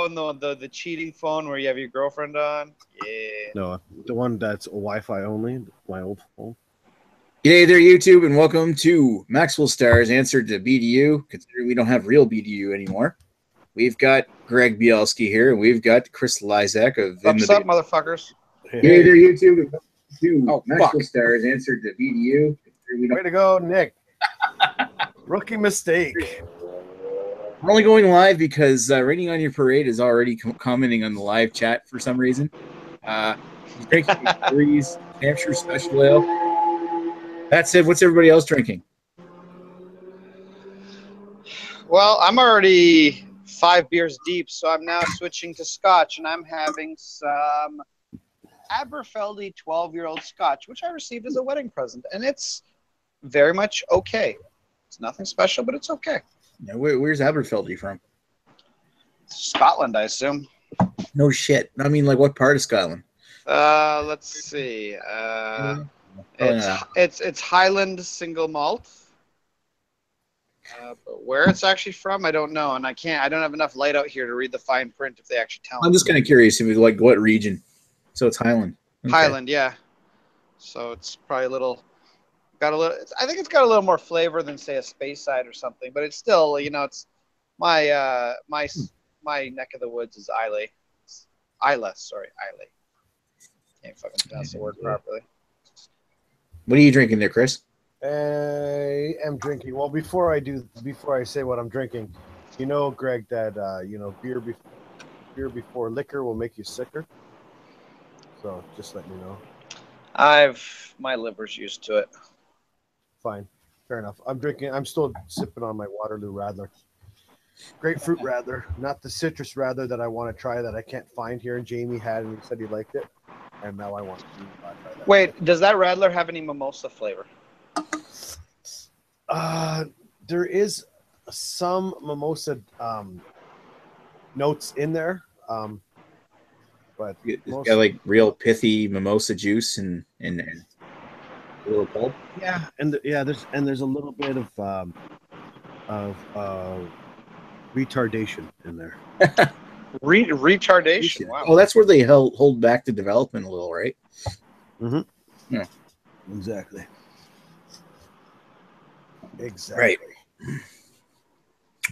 phone, the cheating phone where you have your girlfriend on. Yeah. No, the one that's Wi-Fi only. My old phone. G'day there, YouTube, and welcome to Maxwell Star's answer to BDU. Considering we don't have real BDU anymore, we've got Greg Bielski here, and we've got Chris Lizak of What's up, motherfuckers? G'day there, YouTube, and welcome to Maxwell Star's answer to BDU. Way to go, Nick. Rookie mistake. We're only going live because Raining on Your Parade is already commenting on the live chat for some reason. He's drinking Gary's Hampshire Special Ale. That said, what's everybody else drinking? Well, I'm already 5 beers deep, so I'm now switching to Scotch, and I'm having some Aberfeldy 12-year-old Scotch, which I received as a wedding present, and it's very much okay. It's nothing special, but it's okay. Now, where's Aberfeldy from? Scotland, I assume. No shit. I mean, like, what part of Scotland? Let's see. It's Highland single malt. But where it's actually from, I don't know, and I don't have enough light out here to read the fine print if they actually tell me. I'm just kind of curious, if like what region. So it's Highland. Okay. Highland, yeah. So it's probably I think it's got a little more flavor than, say, a Speyside or something, but it's still, it's my my neck of the woods is Islay. Islay. Can't fucking pronounce the word properly. What are you drinking there, Chris? I am drinking. Well, before I say what I'm drinking, Greg, that beer before liquor will make you sicker. So just let me know. My liver's used to it. Fine, fair enough. I'm still sipping on my Waterloo Radler. Grapefruit Radler, not the citrus Radler that I want to try that I can't find here. And Jamie had, and he said he liked it, and now I want to try that. Wait, does that Radler have any mimosa flavor? There is some mimosa notes in there, but It's got like real pithy mimosa juice and a little pulp. Yeah, there's a little bit of retardation in there. Retardation. Wow. Oh, that's where they hold back the development a little, right? Mm-hmm. Yeah. Exactly. Right.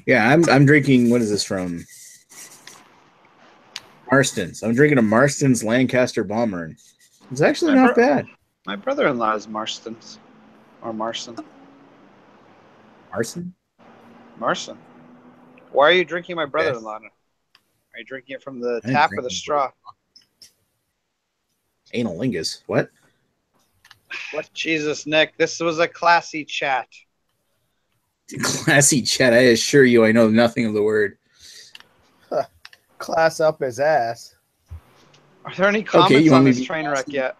Yeah, I'm drinking. What is this from? Marston's. I'm drinking a Marston's Lancaster Bomber. It's actually not bad. My brother-in-law is Marston's. Or Marson. Marson? Marson. Why are you drinking my brother-in-law? Are you drinking it from the tap or the straw? Analingus. What? What? Jesus, Nick. This was a classy chat. Classy chat. I assure you I know nothing of the word. Class up his ass. Are there any comments on this train wreck yet?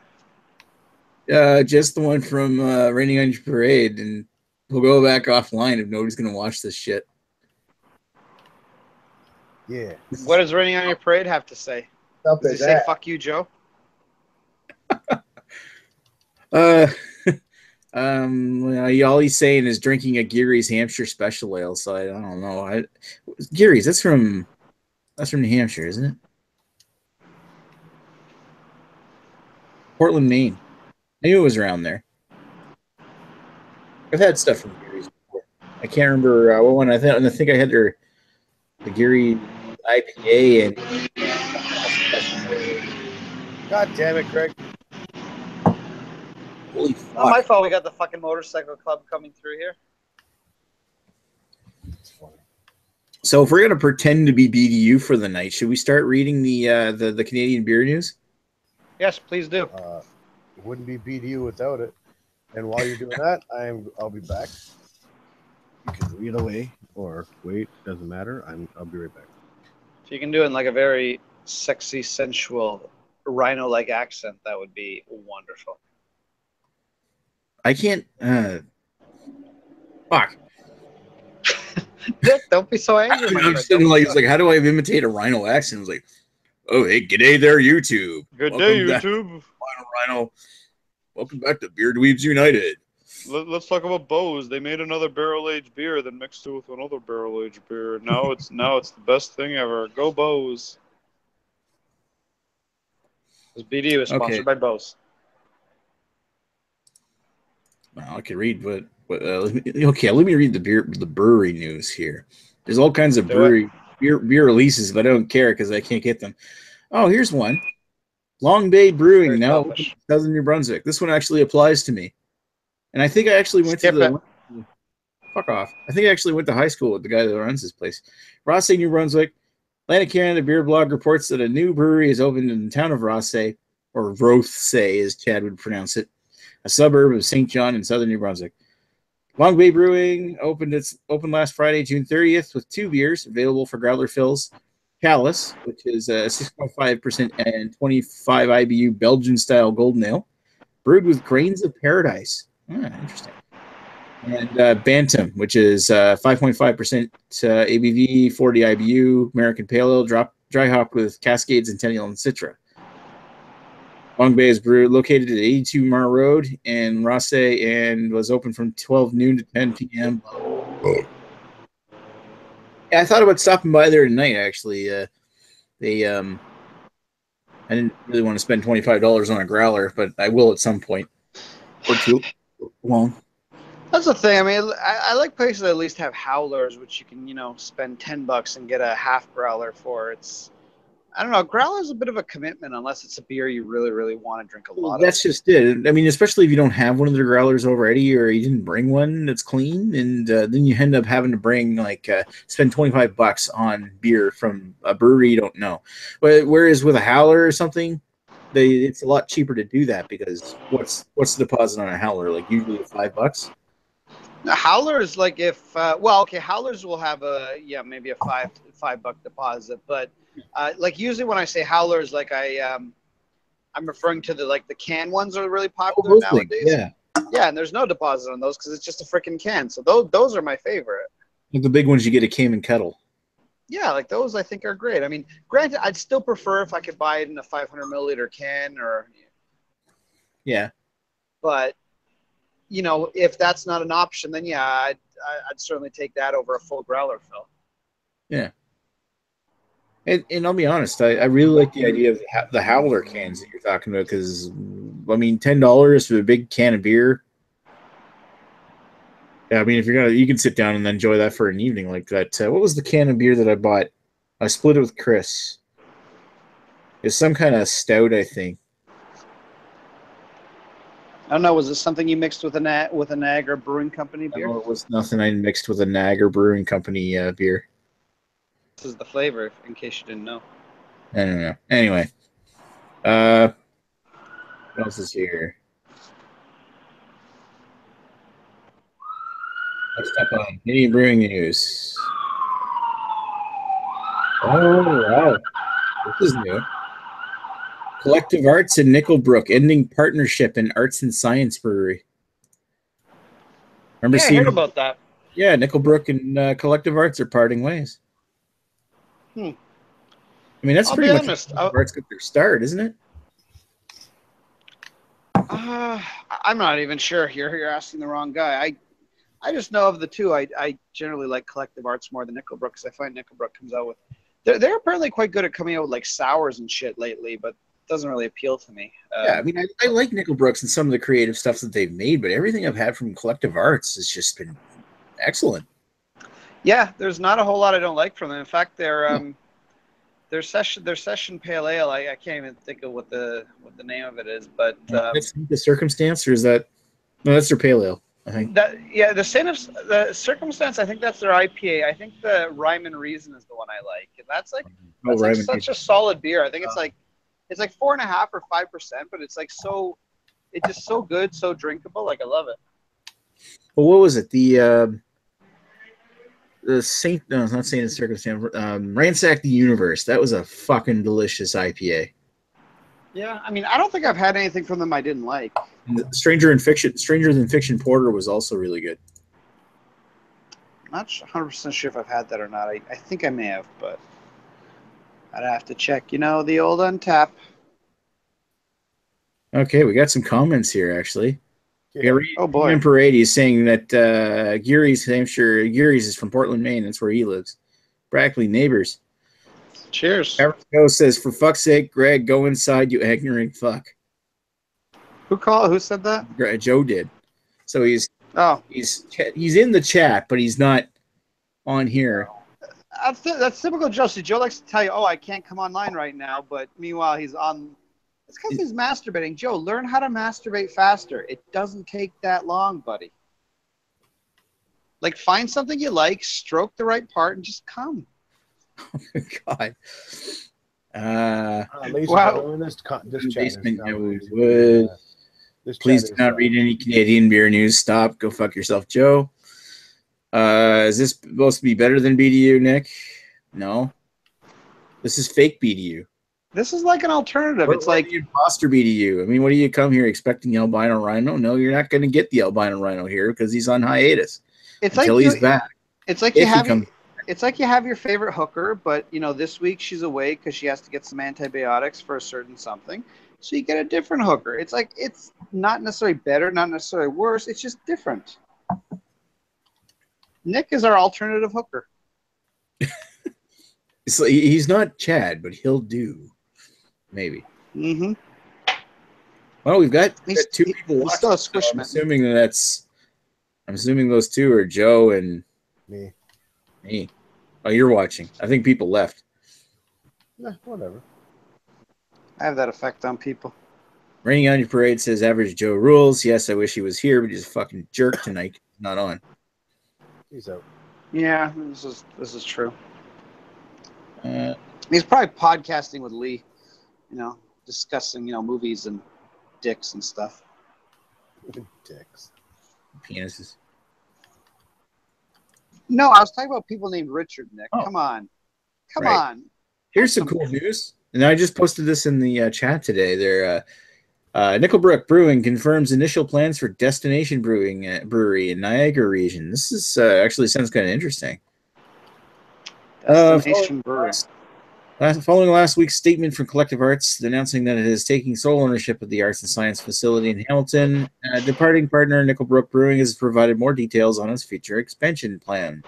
Just the one from Raining on Your Parade, and we'll go back offline if nobody's going to watch this shit. Yeah. What does Raining on Your Parade have to say? Does he say "fuck you, Joe"? All he's saying is drinking a Gary's Hampshire Special Ale. So I don't know. Gary's. That's from New Hampshire, isn't it? Portland, Maine. I knew it was around there. I've had stuff from Gary's before. I can't remember what one. I think I had the Gary IPA and. God damn it, Greg! Holy fuck! Not my fault. We got the fucking motorcycle club coming through here. So if we're gonna pretend to be BDU for the night, should we start reading the Canadian beer news? Yes, please do. It wouldn't be BDU without it. And while you're doing that, I'll be back. You can read away or wait, doesn't matter. I'll be right back. If you can do it in like a very sexy, sensual, rhino-like accent, that would be wonderful. I can't. Fuck. Don't be so angry. I'm sitting like, it's like, how do I imitate a rhino accent? It's like, oh, hey, g'day there, YouTube. Good day, YouTube. Rhino. Welcome back to Beer Dweebs United. Let's talk about Bose. They made another barrel-aged beer, then mixed it with another barrel-aged beer. Now it's the best thing ever. Go Bose. This BDU is Okay. sponsored by Bose. Well, I can read let me read the brewery news here. There's all kinds of beer releases, but I don't care because I can't get them. Oh, here's one. Long Bay Brewing Very now selfish. Southern New Brunswick. This one actually applies to me. And I think I actually went Skip it. fuck off. I think I actually went to high school with the guy that runs this place. Rothsay, New Brunswick. Atlantic Canada Beer Blog reports that a new brewery is opened in the town of Rothsay, or Rothsay as Chad would pronounce it, a suburb of St. John in southern New Brunswick. Long Bay Brewing opened last Friday, June 30th, with 2 beers available for growler fills. Chalice, which is 6.5% and 25 IBU Belgian-style golden ale, brewed with grains of paradise. Interesting. And Bantam, which is 5.5% ABV, 40 IBU, American Pale Ale, dry hopped with Cascade, Centennial, and Citra. Long Bay is located at 82 Mar Road in Rothsay and was open from 12 noon to 10 p.m. Yeah, I thought about stopping by there tonight, actually. I didn't really want to spend $25 on a growler, but I will at some point. Or two. Long. That's the thing. I mean, I like places that at least have howlers, which you can, spend $10 and get a half growler for. I don't know. Growler is a bit of a commitment unless it's a beer you really, really want to drink a lot of. That's just it. I mean, especially if you don't have one of the growlers already, or you didn't bring one that's clean, and then you end up having to bring spend $25 on beer from a brewery you don't know. Whereas with a howler or something, it's a lot cheaper to do that because what's the deposit on a howler? Like usually $5. Now, howlers, like howlers will have maybe a $5 deposit, but like usually when I say howlers, like I'm referring to the can ones are really popular nowadays. Yeah, and there's no deposit on those because it's just a freaking can. So those are my favorite. Like the big ones, you get a Cayman kettle. Yeah, like those I think are great. I mean, granted, I'd still prefer if I could buy it in a 500 milliliter can or. Yeah. But. If that's not an option, then I'd certainly take that over a full growler fill. Yeah. And I'll be honest, I really like the idea of the howler cans that you're talking about because, I mean, $10 for a big can of beer. Yeah, I mean, if you can sit down and enjoy that for an evening like that. What was the can of beer that I bought? I split it with Chris. It's some kind of stout, I think. I don't know. Was this something you mixed with a Niagara Brewing Company beer? No, it was nothing I mixed with a Niagara Brewing Company beer. This is the flavor, in case you didn't know. I don't know. Anyway, what else is here? Next up on Canadian Brewing News. Oh, wow. This is new. Collective Arts in Nickelbrook ending partnership in Arts and Science Brewery. I heard about that. Yeah, Nickelbrook and Collective Arts are parting ways. I mean, that's pretty much Collective Arts got their start, isn't it? I'm not even sure. You're asking the wrong guy. I just know of the two. I generally like Collective Arts more than Nickelbrook because I find Nickelbrook comes out with. They're apparently quite good at coming out with like sours and shit lately, but it doesn't really appeal to me. Yeah, I mean, I like Nickelbrooks and some of the creative stuff that they've made, but everything I've had from Collective Arts has just been excellent. Yeah, there's not a whole lot I don't like from them. In fact, their session pale ale. I can't even think of what the name of it is, but it's the Circumstance, or is that? No, that's their pale ale. I think the Circumstance. I think that's their IPA. I think the Rhyme and Reason is the one I like, and that's such a solid beer. I think it's like 4.5 or 5%, but it's just so good, so drinkable. Like I love it. Well, what was it? The Saint? No, it's not Saint Circumstance. Ransack the Universe. That was a fucking delicious IPA. Yeah, I mean, I don't think I've had anything from them I didn't like. Stranger Than Fiction Porter was also really good. I'm not 100% sure if I've had that or not. I think I may have, but I'd have to check. The old Untap. Okay, we got some comments here, actually. Yeah. Oh, boy. Parade, he's saying that Geary's Hampshire. Geary's is from Portland, Maine. That's where he lives. Brackley neighbors. Cheers. Joe says, "For fuck's sake, Greg, go inside, you ignorant fuck." Who said that? Joe did. So he's in the chat, but he's not on here. That's typical Joe. See, Joe likes to tell you, "Oh, I can't come online right now," but meanwhile he's on. It's because he's masturbating. Joe, learn how to masturbate faster. It doesn't take that long, buddy. Like, find something you like, stroke the right part, and just come. God. Wow. This basement Please do not read any Canadian beer news. Stop. Go fuck yourself, Joe. Is this supposed to be better than BDU, Nick? No. This is fake BDU. This is like an alternative. It's like the imposter BDU. I mean, what do you come here expecting the albino rhino? No, you're not going to get the albino rhino here because he's on hiatus. It's until like he's back. It's like you have your favorite hooker, but this week she's away because she has to get some antibiotics for a certain something. So you get a different hooker. It's like it's not necessarily better, not necessarily worse. It's just different. Nick is our alternative hooker. So he's not Chad, but he'll do. Maybe. Mm-hmm. Well, we've got two people watching. Still a squish, I'm assuming those two are Joe and me. Oh, you're watching. I think people left. Nah, whatever. I have that effect on people. Raining on Your Parade says average Joe rules. Yes, I wish he was here, but he's a fucking jerk tonight. He's not on. He's out. Yeah, this is true. He's probably podcasting with Lee, discussing, movies and dicks and stuff. Dicks. Penises. No, I was talking about people named Richard, Nick. Oh. Come on. Come Right. on. Here's some cool news. And I just posted this in the chat today. There, Nickelbrook Brewing confirms initial plans for Destination Brewery in Niagara region. This is actually sounds kind of interesting. Destination Brewery. Following last week's statement from Collective Arts announcing that it is taking sole ownership of the Arts and Science facility in Hamilton, departing partner Nickelbrook Brewing has provided more details on its future expansion plan.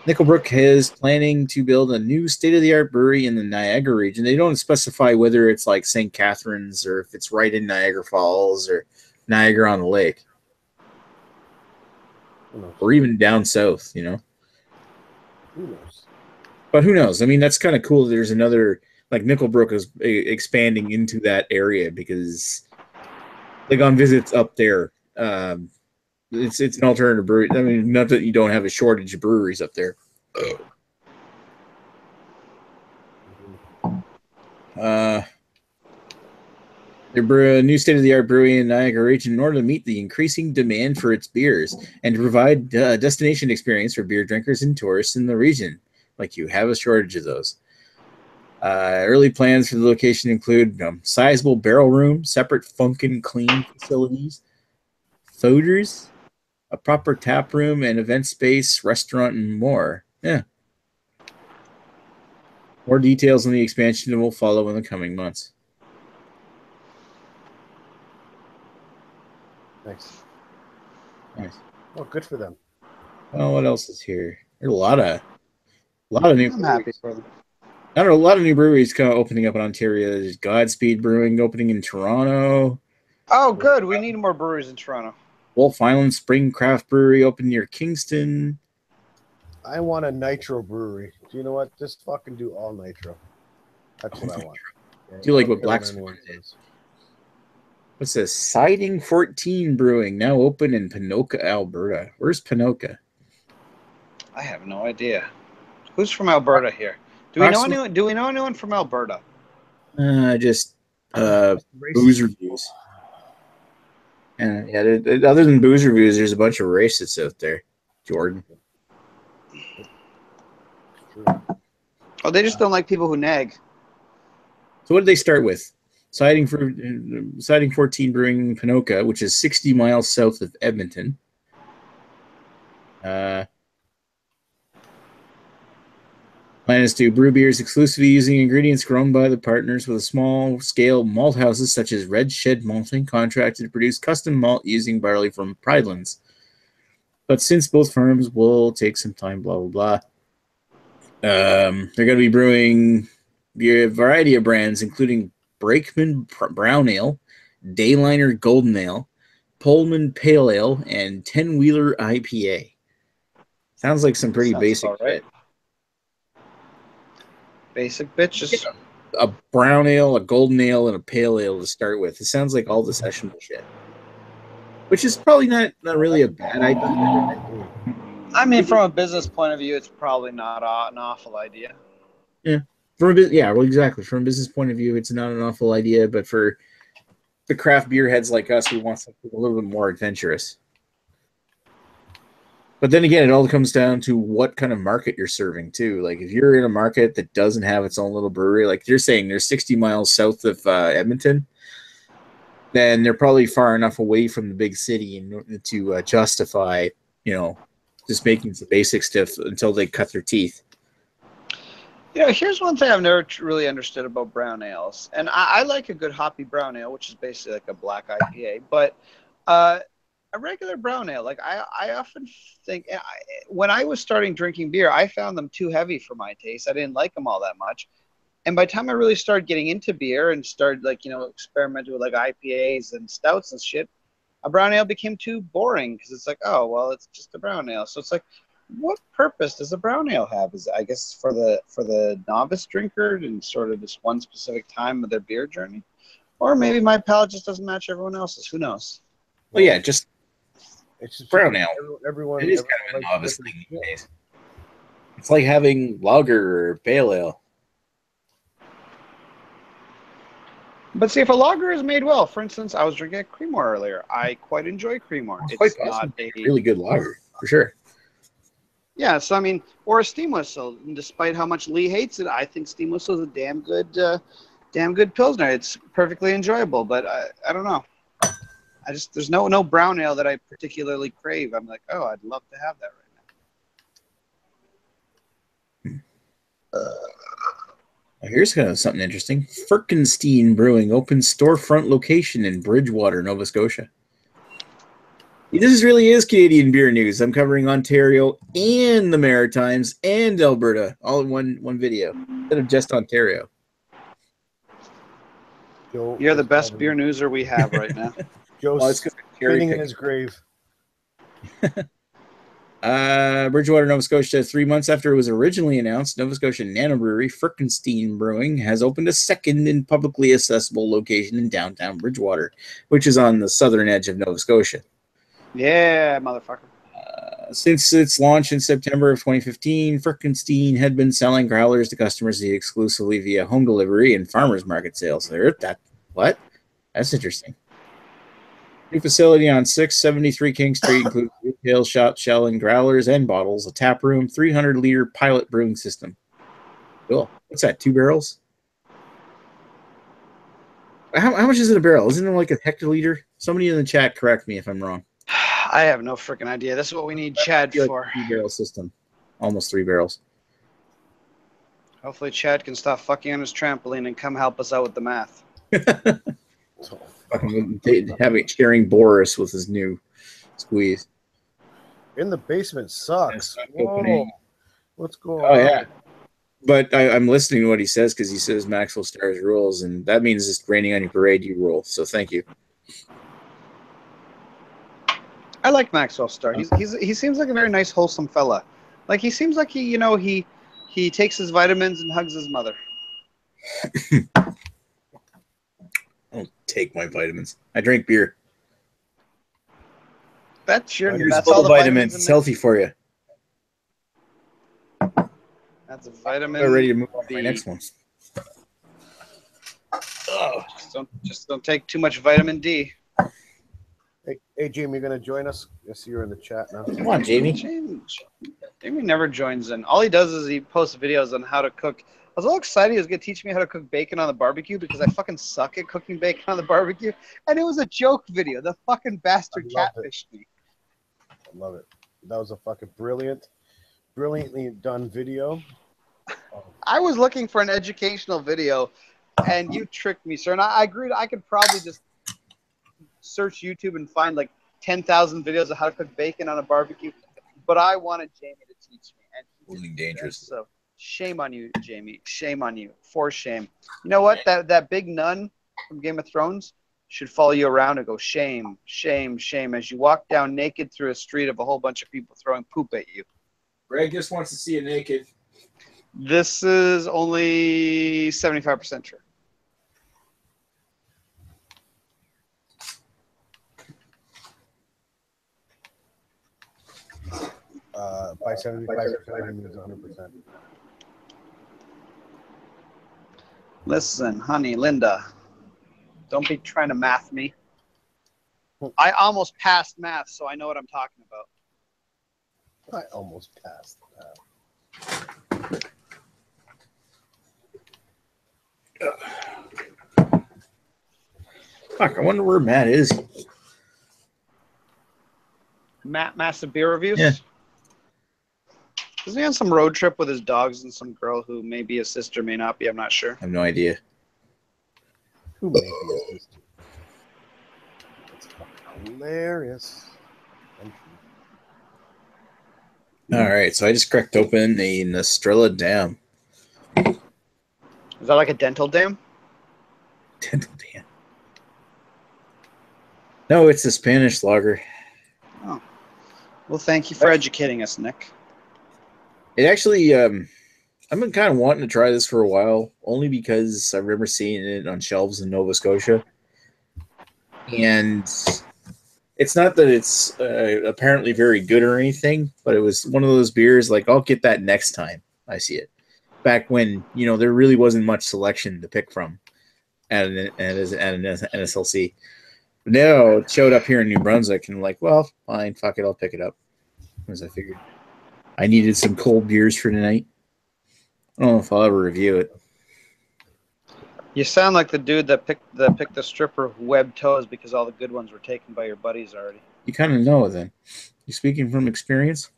Nickelbrook is planning to build a new state-of-the-art brewery in the Niagara region. They don't specify whether it's like St. Catharines or if it's right in Niagara Falls or Niagara on the Lake. Or even down south, Who knows? But who knows? I mean, that's kind of cool. There's another, like Nickelbrook is expanding into that area because they've gone visits up there. It's an alternative brewery. I mean, not that you don't have a shortage of breweries up there. They're a new state-of-the-art brewery in Niagara region in order to meet the increasing demand for its beers and to provide a destination experience for beer drinkers and tourists in the region. Like you have a shortage of those. Early plans for the location include sizable barrel room, separate funkin' clean facilities, foeders, a proper tap room and event space, restaurant, and more. Yeah. More details on the expansion will follow in the coming months. Nice. Well, good for them. Well, what else is here? There's a lot of new. I'm happy for them. I don't know, a lot of new breweries kind of opening up in Ontario. There's Godspeed Brewing opening in Toronto. Oh, good. We need more breweries in Toronto. Wolf Island Spring Craft Brewery open near Kingston. I want a nitro brewery. Do you know what? Just fucking do all nitro. That's what I want. Do you like what Black Swan is? What's this? Siding 14 Brewing, now open in Panoka, Alberta. Where's Panoka? I have no idea. Who's from Alberta here? Do we know anyone from Alberta? Just booze reviews. And yeah, other than booze reviews, there's a bunch of racists out there. Jordan. Oh, they just don't like people who nag. So what did they start with? Siding 14 Brewing Panoka, which is 60 miles south of Edmonton. Plan is to brew beers exclusively using ingredients grown by the partners with a small-scale malt houses such as Red Shed Malting, contracted to produce custom malt using barley from Pridelands. But since both firms will take some time, blah, blah, blah. They're going to be brewing a variety of brands, including Brakeman Brown Ale, Dayliner Golden Ale, Pullman Pale Ale, and 10-Wheeler IPA. Sounds like some pretty basic shit. Basic bitches. Yeah. A brown ale, a golden ale, and a pale ale to start with. It sounds like all the sessionable shit. Which is probably not really a bad idea. I mean, from a business point of view, it's probably not an awful idea. Yeah. Well, exactly. From a business point of view, it's not an awful idea, but for the craft beer heads like us, we want something a little bit more adventurous. But then again, it all comes down to what kind of market you're serving, too. Like, if you're in a market that doesn't have its own little brewery, like you're saying, they're 60 miles south of Edmonton, then they're probably far enough away from the big city to justify, just making some basic stuff until they cut their teeth. Here's one thing I've never really understood about brown ales. And I like a good hoppy brown ale, which is basically like a black IPA. But a regular brown ale, like I often think, when I was starting drinking beer, I found them too heavy for my taste. I didn't like them all that much. And by the time I really started getting into beer and started experimenting with like IPAs and stouts and shit, a brown ale became too boring because it's like, oh, well, it's just a brown ale. So it's like, what purpose does a brown ale have? Is it, I guess, for the novice drinker and sort of this one specific time of their beer journey? Or maybe my palate just doesn't match everyone else's. Who knows? Well, yeah, it's just brown ale. Everyone, it is kind of a novice thing these days. It's like having lager or pale ale. But see, if a lager is made well, for instance, I was drinking a Creemore earlier. I quite enjoy Creemore. It's quite not a really good lager, for sure. Yeah, so I mean, or a steam whistle. And despite how much Lee hates it, I think steam whistle is a damn good pilsner. It's perfectly enjoyable, but I don't know. There's no brown ale that I particularly crave. I'm like, oh, I'd love to have that right now. Here's kind of something interesting. Firkenstein Brewing opens storefront location in Bridgewater, Nova Scotia. This really is Canadian beer news. I'm covering Ontario and the Maritimes and Alberta all in one video instead of just Ontario. You're the best beer newser we have right now. Joe's spinning in his grave. Bridgewater, Nova Scotia, 3 months after it was originally announced, Nova Scotia Nano Brewery, Firkenstein Brewing, has opened a second and publicly accessible location in downtown Bridgewater, which is on the southern edge of Nova Scotia. Yeah, motherfucker. Since its launch in September of 2015, Firkenstein had been selling growlers to customers exclusively via home delivery and farmers market sales. What? That's interesting. New facility on 673 King Street includes retail shop selling growlers and bottles, a tap room, 300-liter pilot brewing system. Cool. What's that, 2 barrels? How much is it a barrel? Isn't it like a hectoliter? Somebody in the chat correct me if I'm wrong. I have no freaking idea. This is what we need Chad for. Like a 2-barrel system. Almost 3 barrels. Hopefully Chad can stop fucking on his trampoline and come help us out with the math. Having sharing Boris with his new squeeze. In the basement sucks. Whoa. What's going on? Oh, yeah. But I'm listening to what he says because he says Maxwell Stars rules, and that means it's raining on your parade, you rule. So thank you. I like Maxwell Star. He seems like a very nice, wholesome fella. Like he seems like he takes his vitamins and hugs his mother. I don't take my vitamins. I drink beer. That's all the vitamins. It's healthy for you. That's a vitamin. I'm ready to move on to my next one. Oh, just don't take too much vitamin D. Hey, Jamie, you gonna join us? I see you're in the chat now. Come on, Jamie. Jamie never joins in. All he does is he posts videos on how to cook. I was all excited he was gonna teach me how to cook bacon on the barbecue because I fucking suck at cooking bacon on the barbecue, and it was a joke video. The fucking bastard catfished me. I love it. That was a fucking brilliantly done video. I was looking for an educational video, and you tricked me, sir. And I agreed. I could probably just search YouTube and find like 10,000 videos of how to cook bacon on a barbecue. But I wanted Jamie to teach me, and Moving dangerous. So shame on you, Jamie. Shame on you. For shame. You know what? That big nun from Game of Thrones should follow you around and go shame, shame, shame as you walk down naked through a street of a whole bunch of people throwing poop at you. Greg just wants to see you naked. This is only 75% true. By 75%, I mean it's 100%. Listen, honey, Linda, don't be trying to math me. I almost passed math, so I know what I'm talking about. I almost passed. Fuck, I wonder where Matt is. Matt, massive beer reviews? Yeah. Isn't he on some road trip with his dogs and some girl who may be his sister, may not be? I'm not sure. I have no idea. Who may be a sister? That's fucking hilarious. All right, so I just cracked open a Nestrella Dam. Is that like a dental dam? Dental Dam. No, it's a Spanish lager. Oh. Well, thank you for educating us, Nick. It actually, I've been kind of wanting to try this for a while, only because I remember seeing it on shelves in Nova Scotia. And it's not that it's apparently very good or anything, but it was one of those beers like, I'll get that next time I see it. Back when, there really wasn't much selection to pick from at an NSLC. But now it showed up here in New Brunswick, and I'm like, well, fine, fuck it, I'll pick it up. As I figured. I needed some cold beers for tonight. I don't know if I'll ever review it. You sound like the dude that picked the stripper webbed toes because all the good ones were taken by your buddies already. You kind of know then. You speaking from experience?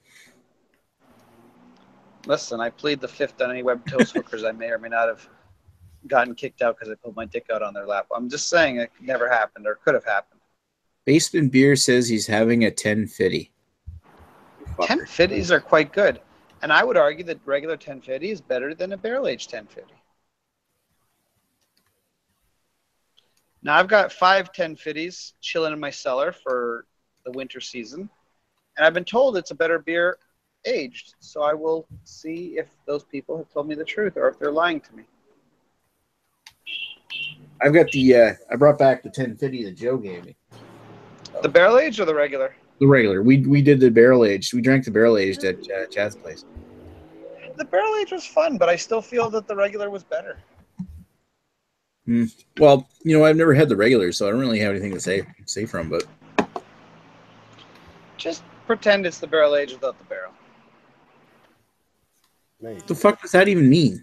Listen, I plead the fifth on any webbed toes hookers I may or may not have gotten kicked out because I pulled my dick out on their lap. I'm just saying it never happened or could have happened. Basement Beer says he's having a 1050. 1050s are quite good. And I would argue that regular 1050 is better than a barrel-aged 1050. Now, I've got 5 1050s chilling in my cellar for the winter season. And I've been told it's a better beer aged. So I will see if those people have told me the truth or if they're lying to me. I've got the, I brought back the 1050 that Joe gave me. The barrel-aged or the regular? The regular. We did the barrel aged. We drank the barrel aged at Chad's place. The barrel aged was fun, but I still feel that the regular was better. Well, I've never had the regular, so I don't really have anything to say from. But just pretend it's the barrel aged without the barrel. What the fuck does that even mean?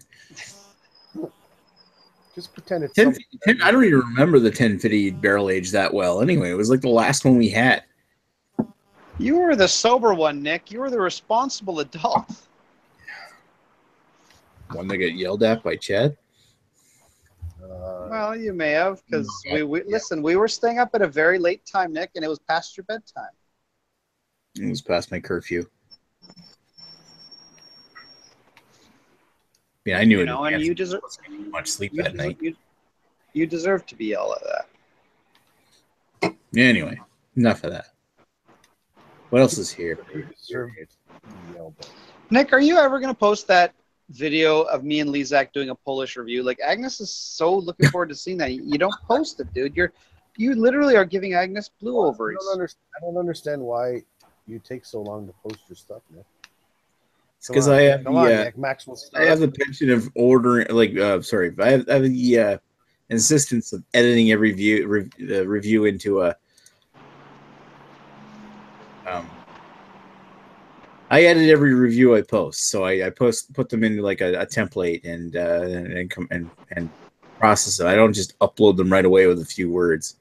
Just pretend it's 10, I don't even remember the 1050 barrel aged that well. Anyway, it was like the last one we had. You were the sober one, Nick. You were the responsible adult. One that got yelled at by Chad? Well, you may have, because listen, we were staying up at a very late time, Nick, and it was past your bedtime. It was past my curfew. Yeah, I knew it. And you deserve much sleep that night. You deserve to be yelled at that. Anyway, enough of that. What else is here? Nick, are you ever going to post that video of me and Lizak doing a Polish review? Like, Agnes is so looking forward to seeing that. You don't post it, dude. You literally are giving Agnes blue ovaries. I don't understand why you take so long to post your stuff, Nick. It's because I have the pension of ordering, I have the insistence of editing every review into a. I edit every review I post, so I put them into like a template and process it. I don't just upload them right away with a few words.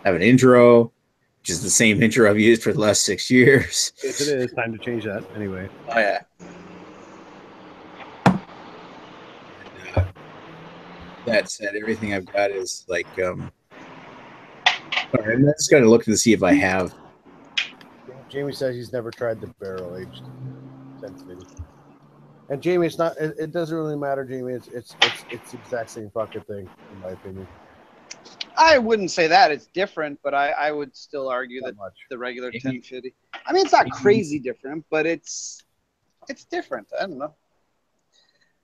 I have an intro, which is the same intro I've used for the last 6 years. Yes, it is time to change that anyway. Oh yeah. that said, everything I've got is like. All right, I just got to look to see if I have. Jamie says he's never tried the barrel aged Sensitivity. And Jamie, it's not. It doesn't really matter, Jamie. It's the exact same fucking thing, in my opinion. I wouldn't say that it's different, but I would still argue that the regular 1050. I mean, it's not crazy different, but it's different. I don't know.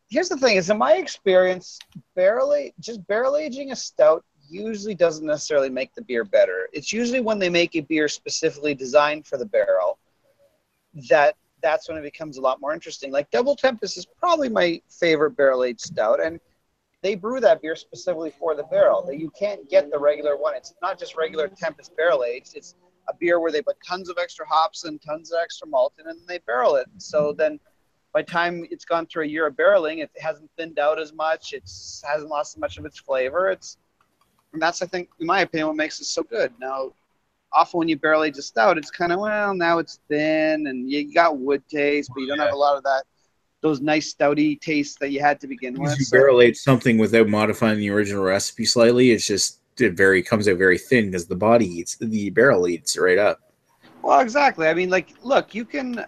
Here's the thing: is in my experience, barrel aging a stout usually doesn't necessarily make the beer better. It's usually when they make a beer specifically designed for the barrel that's when it becomes a lot more interesting. Like Double Tempest is probably my favorite barrel aged stout, and they brew that beer specifically for the barrel. You can't get the regular one. It's not just regular Tempest barrel aged. It's a beer where they put tons of extra hops and tons of extra malt in, and they barrel it. So then by the time it's gone through a year of barreling, it hasn't thinned out as much. It hasn't lost as much of its flavor. And that's, I think, in my opinion, what makes it so good. Now, often when you barrel age a stout, it's kind of, well, now it's thin and you got wood taste, but you don't have a lot of those nice stouty tastes that you had to begin with. If you barrel age something without modifying the original recipe slightly, it's just comes out very thin because the barrel eats right up. Well, exactly. I mean, like, look, you can,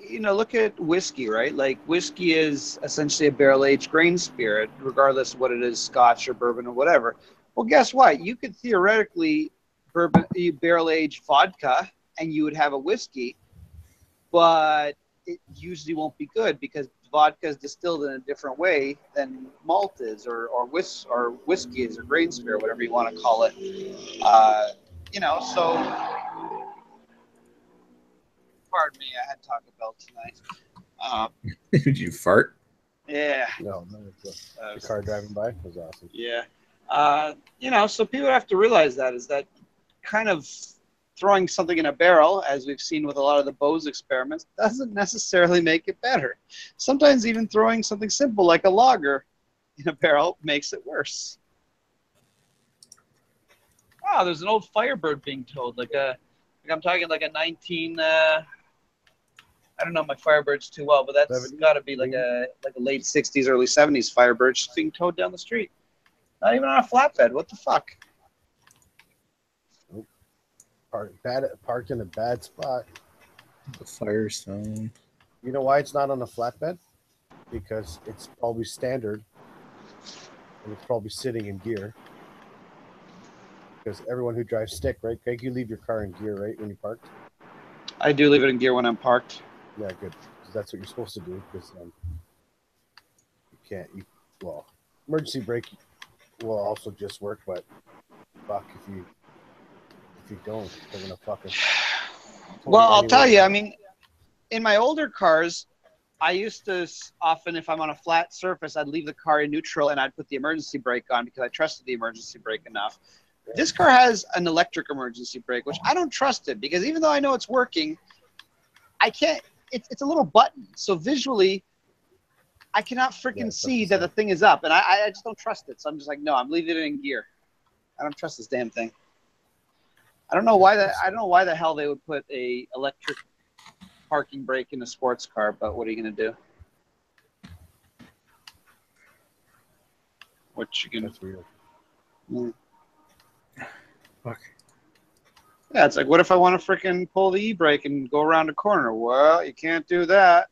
look at whiskey, right? Like, whiskey is essentially a barrel aged grain spirit, regardless of what it is, Scotch or bourbon or whatever. Well, guess what? You could theoretically barrel age vodka and you would have a whiskey, but it usually won't be good because vodka is distilled in a different way than malt is or whiskey is or grain spirit, whatever you want to call it. So pardon me, I had Taco Bell tonight. Did you fart? Yeah. No, the car driving by was awesome. Yeah. So people have to realize that kind of throwing something in a barrel, as we've seen with a lot of the Bose experiments, doesn't necessarily make it better. Sometimes even throwing something simple like a lager in a barrel makes it worse. Wow, there's an old Firebird being towed, I'm talking like a 19. I don't know my Firebirds too well, but that's got to be like a late 60s, early 70s Firebird just being towed down the street. Not even on a flatbed. What the fuck? Parked in a bad spot. The Firestone. You know why it's not on a flatbed? Because it's probably standard, and it's probably sitting in gear. Because everyone who drives stick, right? Greg, you leave your car in gear, right, when you parked? I do leave it in gear when I'm parked. Yeah, good. Because that's what you're supposed to do. Because you can't. Emergency brake will also just work, but fuck if you don't, they're gonna fucking. Well, I'll tell you. I mean, in my older cars, I used to often, if I'm on a flat surface, I'd leave the car in neutral and I'd put the emergency brake on because I trusted the emergency brake enough. Yeah. This car has an electric emergency brake, which I don't trust it because even though I know it's working, I can't. It's a little button, so visually, I cannot freaking see that the thing is up, and I just don't trust it. So I'm just like, no, I'm leaving it in gear. I don't trust this damn thing. I don't know why the hell they would put a electric parking brake in a sports car, but what are you gonna do? What you gonna? That's weird. Fuck. Yeah, it's like, what if I want to freaking pull the e-brake and go around a corner? Well, you can't do that.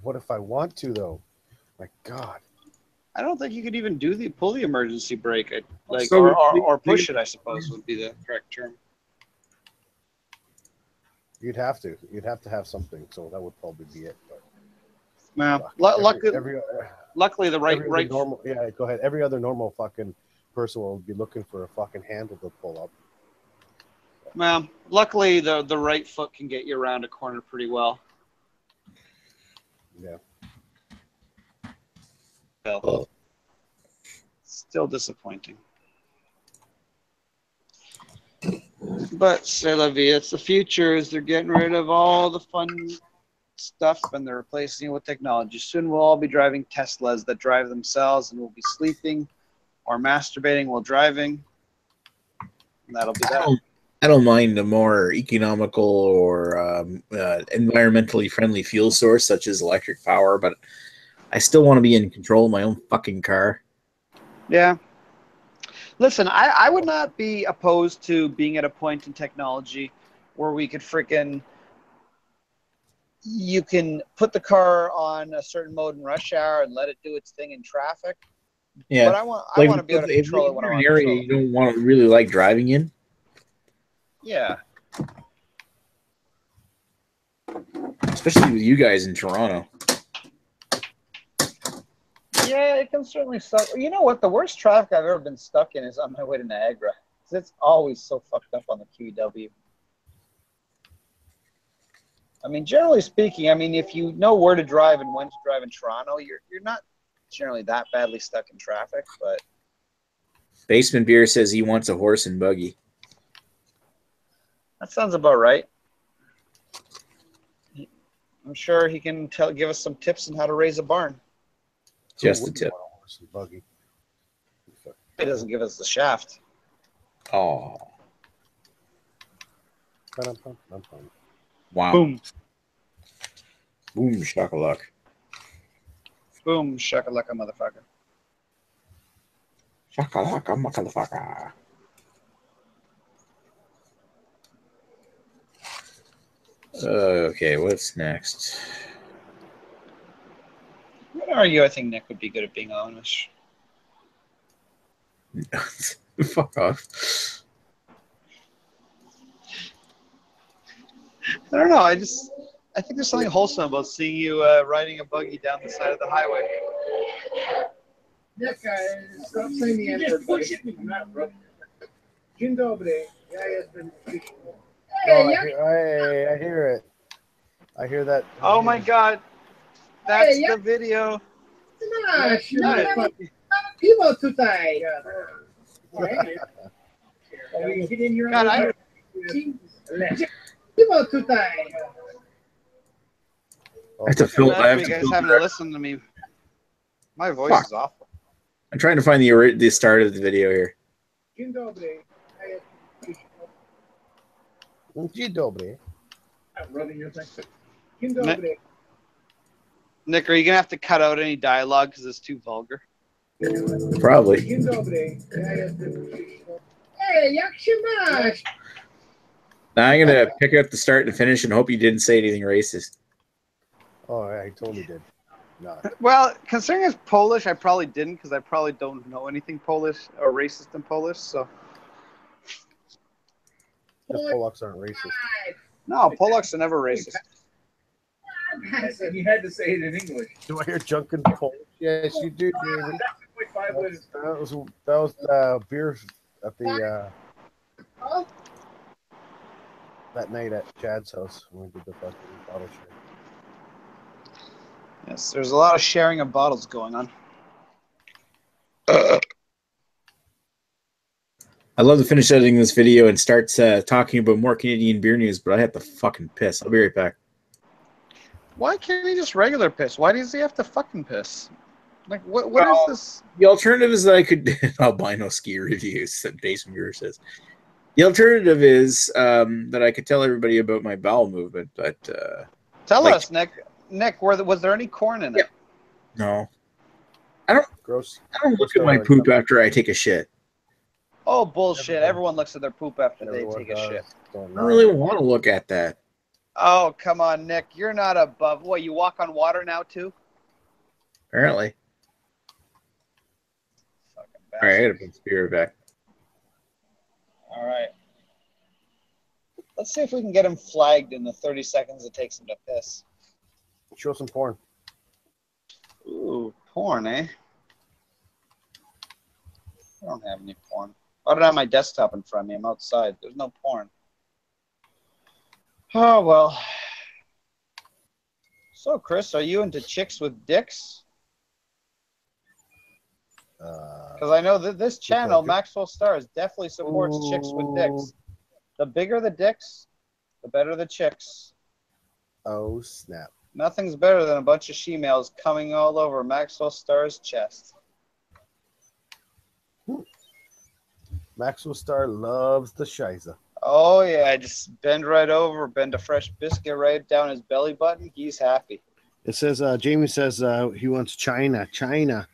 What if I want to though? My God. I don't think you could even pull the emergency brake, or push it, I suppose would be the correct term. You'd have to have something, so that would probably be it. But well, luckily the right normal. Yeah, go ahead. Every other normal fucking person will be looking for a fucking handle to pull up. Well, luckily the right foot can get you around a corner pretty well. Yeah. Well, still disappointing. But c'est la vie. It's the future. Is they're getting rid of all the fun stuff and they're replacing it with technology. Soon we'll all be driving Teslas that drive themselves, and we'll be sleeping or masturbating while driving. And that'll be that. I don't mind a more economical or environmentally friendly fuel source such as electric power, but I still want to be in control of my own fucking car. Yeah. Listen, I would not be opposed to being at a point in technology where we could you can put the car on a certain mode in rush hour and let it do its thing in traffic. Yeah, But I want to be able to control it when I want to area control it. you don't want to really like driving in. Yeah. Especially with you guys in Toronto. Yeah, it can certainly suck. You know what? The worst traffic I've ever been stuck in is on my way to Niagara. It's always so fucked up on the QEW. I mean, generally speaking, I mean, if you know where to drive and when to drive in Toronto, you're not generally that badly stuck in traffic. But Basement Beer says he wants a horse and buggy. that sounds about right. I'm sure he can give us some tips on how to raise a barn. Just a tip. Buggy. He doesn't give us the shaft. Oh. Wow. Boom. Boom, shakalak. Boom, shakalaka, motherfucker. Shakalaka, motherfucker. Okay, what's next? I'm going to argue I think Nick would be good at being Amish. Fuck off. I don't know. I think there's something wholesome about seeing you riding a buggy down the side of the highway. Nick, stop saying the N-word, buddy. I'm not rubbing it. Dzień dobry. Ja jestem Krzysztof. I hear it. I hear that. Oh my God. That's the video. Piwo tutaj. God, Piwo tutaj. I have to fill. I have you to guys fill having to listen to me. My voice is awful. I'm trying to find the start of the video here. Dzień dobry. Ja jestem Krzysztof. Dzień dobry. I'm rubbing your thing. Dzień dobry. Nick, are you going to have to cut out any dialogue because it's too vulgar? Probably. Dzień dobry. Ja jestem Krzysztof. Hey, jak się masz? Now I'm gonna pick up the start and finish and hope you didn't say anything racist. Oh, I totally did. No. Well, considering it's Polish, I probably didn't because I probably don't know anything Polish or racist in Polish. So The Polacks aren't racist. no, Polacks are never racist. You had to say it in English. Do I hear junk in Polish? Yes, you do, Jamie. That was beer at the that night at Chad's house when we did the fucking bottle share. Yes, there's a lot of sharing of bottles going on. I'd love to finish editing this video and start talking about more Canadian beer news, but I have to fucking piss. I'll be right back. Why can't he just regular piss? Why does he have to fucking piss? Like, what is this? The alternative is that I could albino ski reviews, that Basement Beer says. The alternative is that I could tell everybody about my bowel movement, but Tell us, Nick. Nick, was there any corn in it? No. I don't Gross. I don't look at my poop after I take a shit. Oh, bullshit. Everyone looks at their poop after they take a shit. I don't really want to look at that. Oh, come on, Nick. You're not above. What, you walk on water now, too? Apparently. Fucking All right, I bastard. gotta put the beer back. All right. Let's see if we can get him flagged in the 30 seconds it takes him to piss. Show some porn. Ooh, porn, eh? I don't have any porn. I don't have my desktop in front of me. I'm outside. There's no porn. Oh, well. So, Chris, are you into chicks with dicks? Because I know that this channel, Maxwell Stars, definitely supports chicks with dicks. The bigger the dicks, the better the chicks. Oh, snap. Nothing's better than a bunch of she-males coming all over Maxwell Star's chest. Maxwell Star loves the shiza. Oh, yeah. Just bend right over, bend a fresh biscuit right down his belly button. He's happy. It says Jamie says he wants China. China.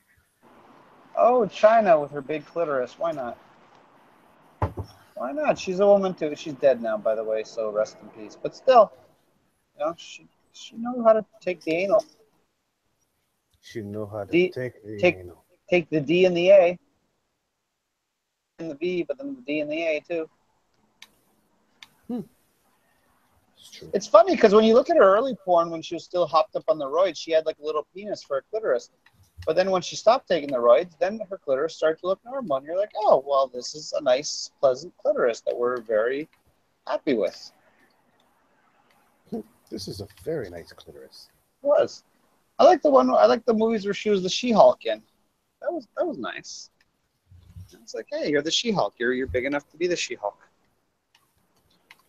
Oh, China with her big clitoris. Why not? Why not? She's a woman too. She's dead now, by the way, so rest in peace. But still, you know, she knows how to take the anal. She know how to D, take the take anal. take the D and the A. And the V, but then the D and the A too. It's true. It's funny because when you look at her early porn, when she was still hopped up on the roids, she had like a little penis for a clitoris. But then when she stopped taking the roids, then her clitoris started to look normal. And you're like, oh, well, this is a nice, pleasant clitoris that we're very happy with. This is a very nice clitoris. It was. I like the movies where she was the She-Hulk in. That was nice. It's like, hey, you're the She-Hulk. You're big enough to be the She-Hulk.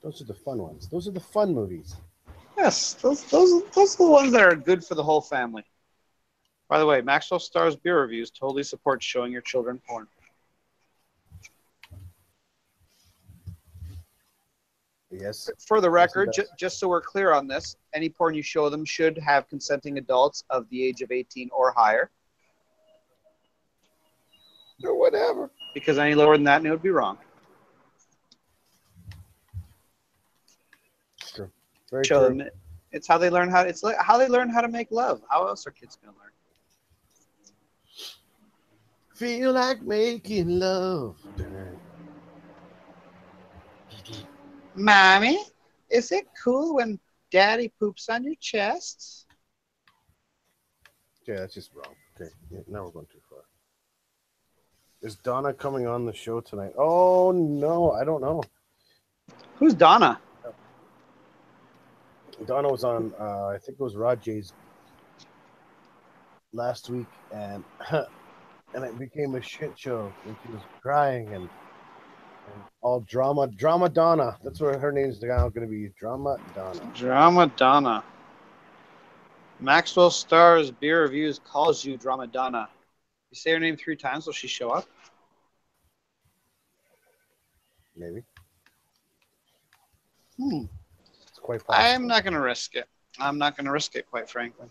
Those are the fun ones. Those are the fun movies. Yes, those are the ones that are good for the whole family. By the way, Maxwell Star's beer reviews totally support showing your children porn. Yes. For the record, Yes, just so we're clear on this, any porn you show them should have consenting adults of the age of 18 or higher. Or whatever. Because any lower than that, and it would be wrong. It's true. Very Show true. them it's how they learn how. It's like how they learn how to make love. How else are kids gonna learn? Feel like making love. Mommy, is it cool when Daddy poops on your chest? Okay, that's just wrong. Okay, yeah, now we're going too far. Is Donna coming on the show tonight? Oh no, I don't know. Who's Donna? Donna was on. I think it was Rod J's last week, and and it became a shit show. And she was crying and all drama Donna. That's what her name's now going to be. Drama Donna. Drama Donna. Maxwell Star's beer reviews calls you Drama Donna. You say her name 3 times, will she show up? Maybe. It's quite possible. I am not going to risk it. I'm not going to risk it, quite frankly.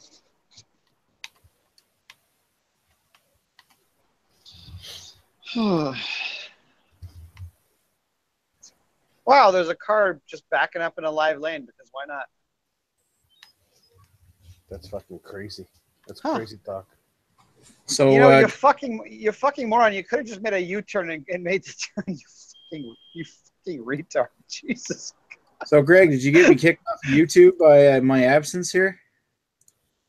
Wow, there's a car just backing up in a live lane because why not? That's fucking crazy. That's Huh. crazy talk. So You know, you're fucking moron. You could have just made a U-turn and made the turn. You fucking retard. Jesus. So Greg, did you get me kicked off YouTube by my absence here?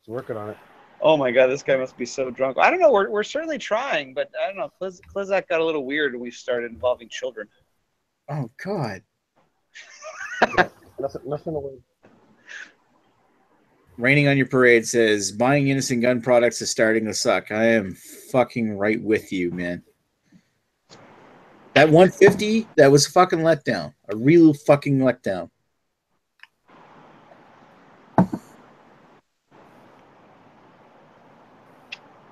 He's working on it. Oh my god, this guy must be so drunk. I don't know. We're certainly trying, but I don't know. Clizak got a little weird when we started involving children. Oh God. Nothing away. Raining on Your Parade says buying innocent gun products is starting to suck. I am fucking right with you, man. That 150, that was a fucking letdown. A real fucking letdown.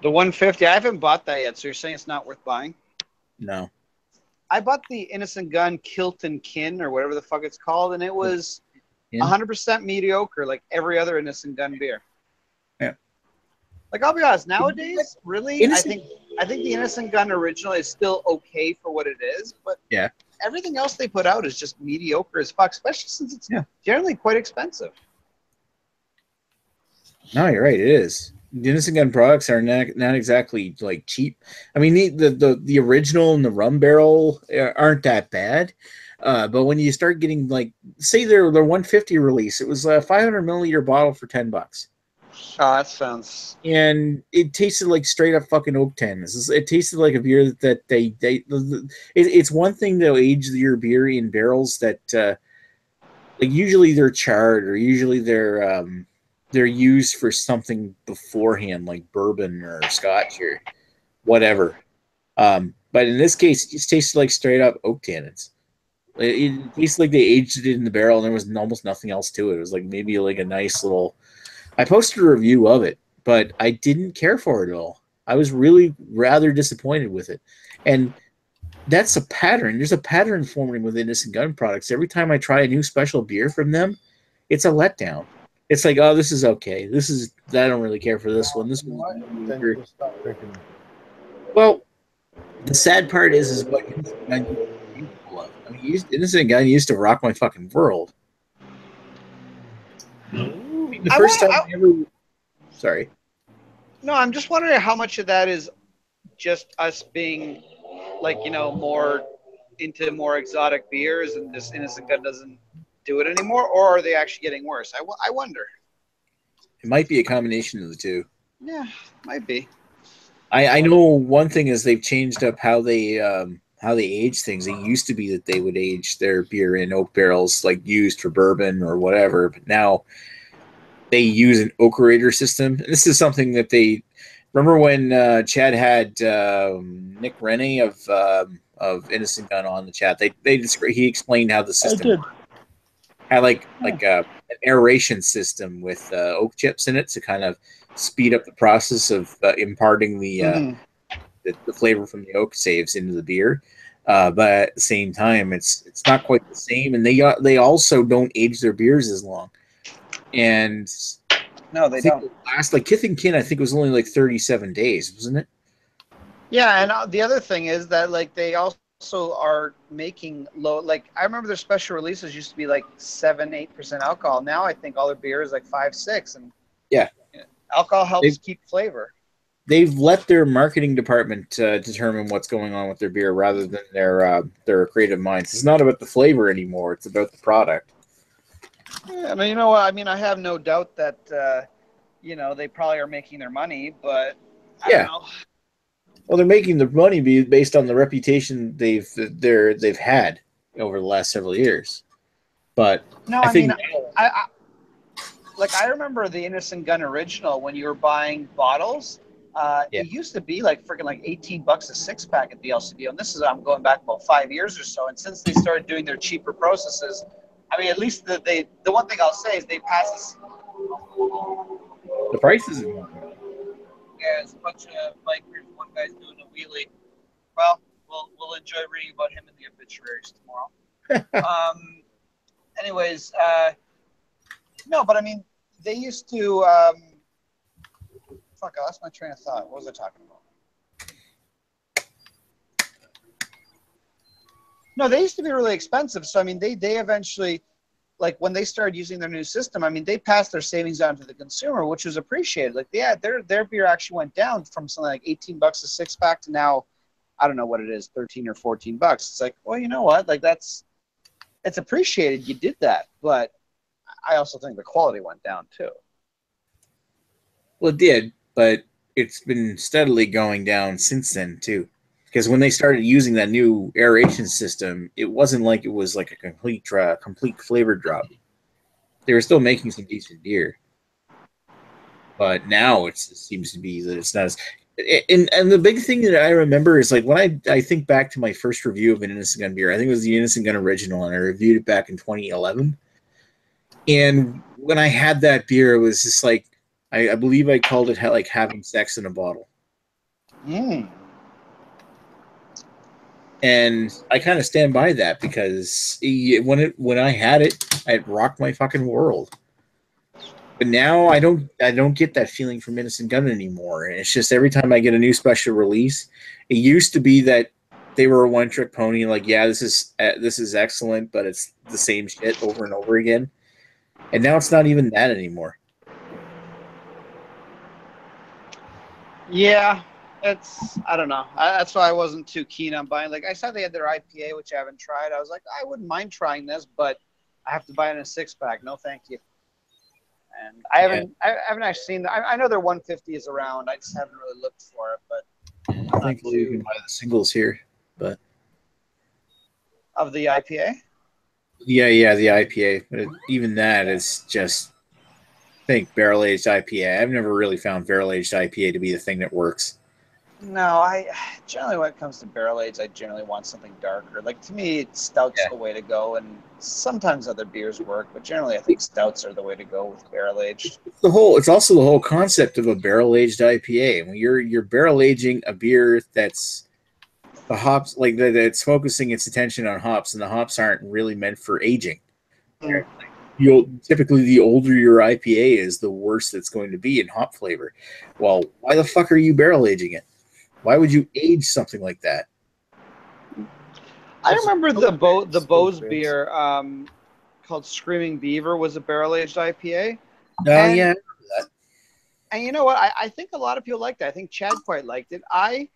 The 150, I haven't bought that yet, so you're saying it's not worth buying? No. I bought the Innocent Gun Kilt and Kin, or whatever the fuck it's called, and it was 100% mediocre, like every other Innocent Gun beer. Yeah. Like, I'll be honest, nowadays, really, I think the Innocent Gun original is still okay for what it is, but yeah, everything else they put out is just mediocre as fuck, especially since it's generally quite expensive. No, you're right. It is. The Innocent Gun products are not exactly like cheap. I mean, the original and the rum barrel aren't that bad, but when you start getting like, say their 150 release, it was a 500 milliliter bottle for $10. Oh, that sounds. And it tasted like straight up fucking oak tannins. It tasted like a beer that it's one thing to age your beer in barrels that like usually they're charred or usually they're used for something beforehand, like bourbon or scotch or whatever. But in this case, it just tasted like straight up oak tannins. It tasted like they aged it in the barrel and there was almost nothing else to it. It was like maybe like a nice little. I posted a review of it, but I didn't care for it at all. I was really rather disappointed with it. And that's a pattern. There's a pattern forming with Innocent Gun products. Every time I try a new special beer from them, it's a letdown. It's like, oh, this is okay. This is I don't really care for this one. This You know one's what? Then weaker. just stop drinking. Well, the sad part is what Innocent Gun used to be capable of. I mean, Innocent Gun used to rock my fucking world. I mean, the first time I ever. Sorry. No, I'm just wondering how much of that is just us being like, more into more exotic beers and this Innocent Gun doesn't do it anymore, or are they actually getting worse? I wonder. It might be a combination of the two. Yeah, might be. I know one thing is they've changed up how they age things. It used to be that they would age their beer in oak barrels, like used for bourbon or whatever, but now they use an oakerator system. And this is something that they remember when Chad had Nick Rennie of Innocent Gun on the chat. He explained how the system had like an aeration system with oak chips in it to kind of speed up the process of imparting the flavor from the oak saves into the beer. But at the same time, it's not quite the same, and they also don't age their beers as long. And no, they don't. Last like Kith and Kin, I think it was only like 37 days, wasn't it? Yeah, and the other thing is that like they also are making low. Like I remember their special releases used to be like 7-8% alcohol. Now I think all their beer is like 5-6, and yeah, alcohol helps keep flavor. They've let their marketing department determine what's going on with their beer rather than their creative minds. It's not about the flavor anymore; it's about the product. Yeah, I mean, you know what? I mean, I have no doubt that they probably are making their money, but I don't know. Well, they're making their money based on the reputation they've had over the last several years. But no, I mean, I remember the Innocent Gun original when you were buying bottles. It used to be like freaking like $18 a 6-pack at the LCBO, and I'm going back about 5 years or so. And since they started doing their cheaper processes, I mean, at least the one thing I'll say is they pass us. The prices are going up. Yeah, it's a bunch of bikers. One guy's doing a wheelie. Well, we'll enjoy reading about him in the obituaries tomorrow. Anyways, no, but I mean, they used to. Fuck, I lost my train of thought. What was I talking about? No, they used to be really expensive. So I mean, they eventually, like when they started using their new system, I mean, they passed their savings on to the consumer, which was appreciated. Like, yeah, their beer actually went down from something like $18 a 6-pack to now, I don't know what it is, $13 or $14. It's like, well, you know what? Like it's appreciated. You did that, but I also think the quality went down too. Well, it did, but it's been steadily going down since then too. Because when they started using that new aeration system, it wasn't like it was like a complete flavor drop. They were still making some decent beer, but now it seems to be that it's not as. And the big thing that I remember is like when I think back to my first review of an Innocent Gun beer, I think it was the Innocent Gun original, and I reviewed it back in 2011. And when I had that beer, it was just like I believe I called it like having sex in a bottle. And I kind of stand by that because when I had it, it rocked my fucking world. But now I don't get that feeling from Innocent Gun anymore. And it's just every time I get a new special release, it used to be that they were a one-trick pony. Like, yeah, this is excellent, but it's the same shit over and over again. And now it's not even that anymore. Yeah. I don't know. That's why I wasn't too keen on buying. Like I saw they had their IPA, which I haven't tried. I was like, I wouldn't mind trying this, but I have to buy it in a 6-pack. No, thank you. And I haven't actually seen that. I know their 150 is around. I just haven't really looked for it. But thankfully, you can buy the singles here. But of the IPA. Yeah, the IPA. But even that is just. I think barrel-aged IPA. I've never really found barrel-aged IPA to be the thing that works. No, I generally when it comes to barrel aged, I generally want something darker. Like to me, stout's the way to go, and sometimes other beers work, but generally, I think stouts are the way to go with barrel aged. It's also the whole concept of a barrel aged IPA. When you're barrel aging a beer that's the hops, like that's focusing its attention on hops, and the hops aren't really meant for aging. typically the older your IPA is, the worse it's going to be in hop flavor. Well, why the fuck are you barrel aging it? Why would you age something like that? I remember the Bose Stupid. beer called Screaming Beaver was a barrel aged IPA. Oh And- yeah, And you know what? I think a lot of people liked it. I think Chad quite liked it. I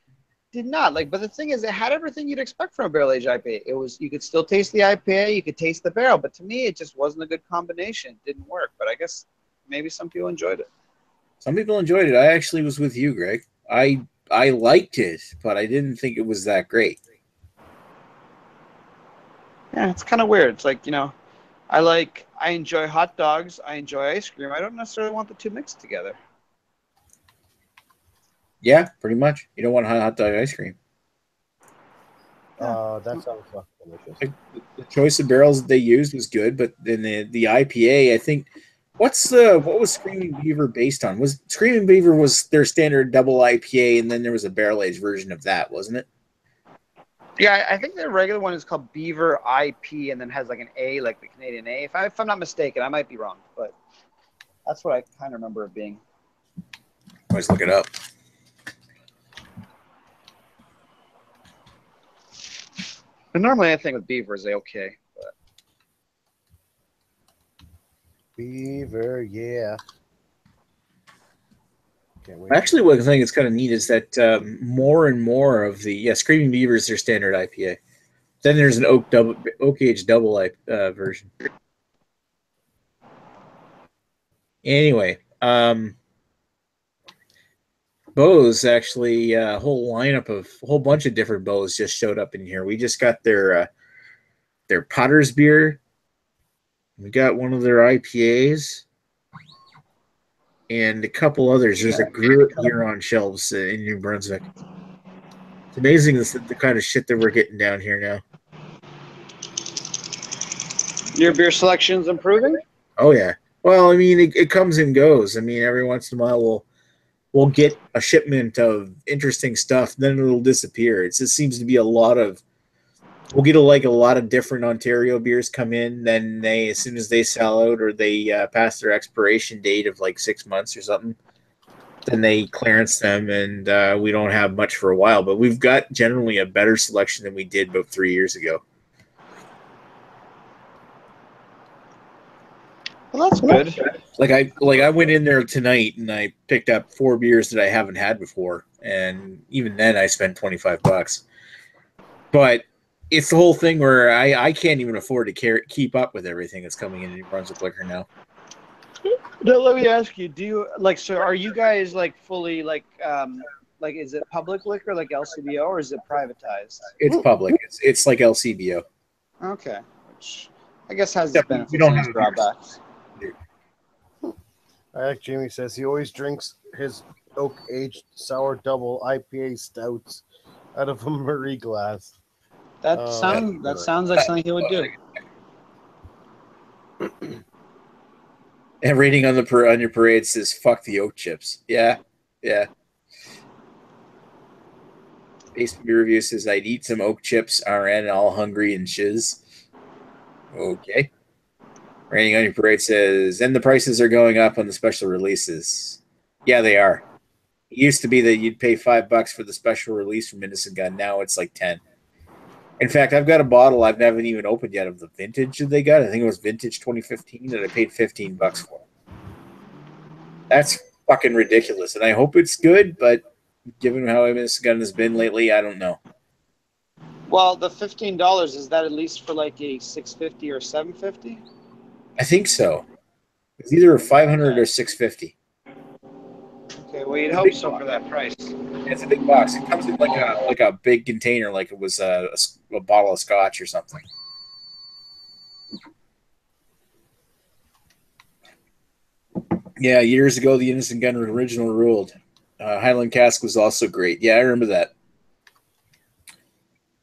did not like, but the thing is, it had everything you'd expect from a barrel aged IPA. It was, you could still taste the IPA, you could taste the barrel, but to me, it just wasn't a good combination. It didn't work. But I guess maybe some people enjoyed it. some people enjoyed it. I actually was with you, Greg. I liked it, but I didn't think it was that great. Yeah, it's kind of weird. It's like, you know, I enjoy hot dogs, I enjoy ice cream. I don't necessarily want the two mixed together. Yeah, pretty much. You don't want hot dog ice cream. That sounds fucking delicious. The choice of barrels that they used was good, but then the IPA, I think. What was Screaming Beaver based on? Was Screaming Beaver was their standard double IPA, and then there was a barrel aged version of that, wasn't it? Yeah, I think the regular one is called Beaver IP and then has like an A, like the Canadian A. If I'm not mistaken, I might be wrong, but that's what I kind of remember it being. Always look it up. But normally I think with Beaver is okay. But Beaver, yeah. Can't wait. Actually, one thing that's kind of neat is that more and more of the Screaming Beaver is their standard IPA. Then there's an oak age double version. Anyway, Bose actually a whole bunch of different Bose just showed up in here. We just got their Potter's beer. We got one of their IPAs. And a couple others. There's a group here on shelves in New Brunswick. It's amazing the kind of shit that we're getting down here now. your beer selection's improving? Oh yeah. Well, I mean, it comes and goes. I mean, every once in a while we'll get a shipment of interesting stuff, then it'll disappear. It just seems to be a lot of. We'll get a lot of different Ontario beers come in. Then as soon as they sell out or they pass their expiration date of like 6 months or something, then they clearance them, and we don't have much for a while. But we've got generally a better selection than we did about 3 years ago. Well, that's good. Like I went in there tonight and I picked up 4 beers that I haven't had before, and even then I spent $25. But it's the whole thing where I can't even afford to keep up with everything that's coming in New Brunswick liquor now. Now, let me ask you: do you like? So, are you guys like fully like is it public liquor like LCBO or is it privatized? It's public. It's like LCBO. Okay, which I guess has its Except benefits we don't and have its a beer. drawbacks. Like Jamie says, he always drinks his oak aged sour double IPA stouts out of a Marie glass. That Oh, sounds like something he would do. And rating on your parade says "fuck the oak chips." Yeah. Base beer review says I'd eat some oak chips. RN all hungry and shiz. Okay. Rating on your parade says, and the prices are going up on the special releases. Yeah, they are. It used to be that you'd pay $5 for the special release from Innocent Gun. Now it's like 10. In fact, I've got a bottle I haven't even opened yet of the vintage that they got. I think it was vintage 2015 that I paid $15 for. That's fucking ridiculous. And I hope it's good, but given how Innocent Gun has been lately, I don't know. Well, the $15 is that at least for like a $650 or $750? I think so. It's either 500 or 650. Okay, well you'd hope so for that price. It's a big box. It comes in like a big container, like it was a bottle of scotch or something. Yeah, years ago, the Innocent Gun original ruled. Highland Cask was also great. Yeah, I remember that.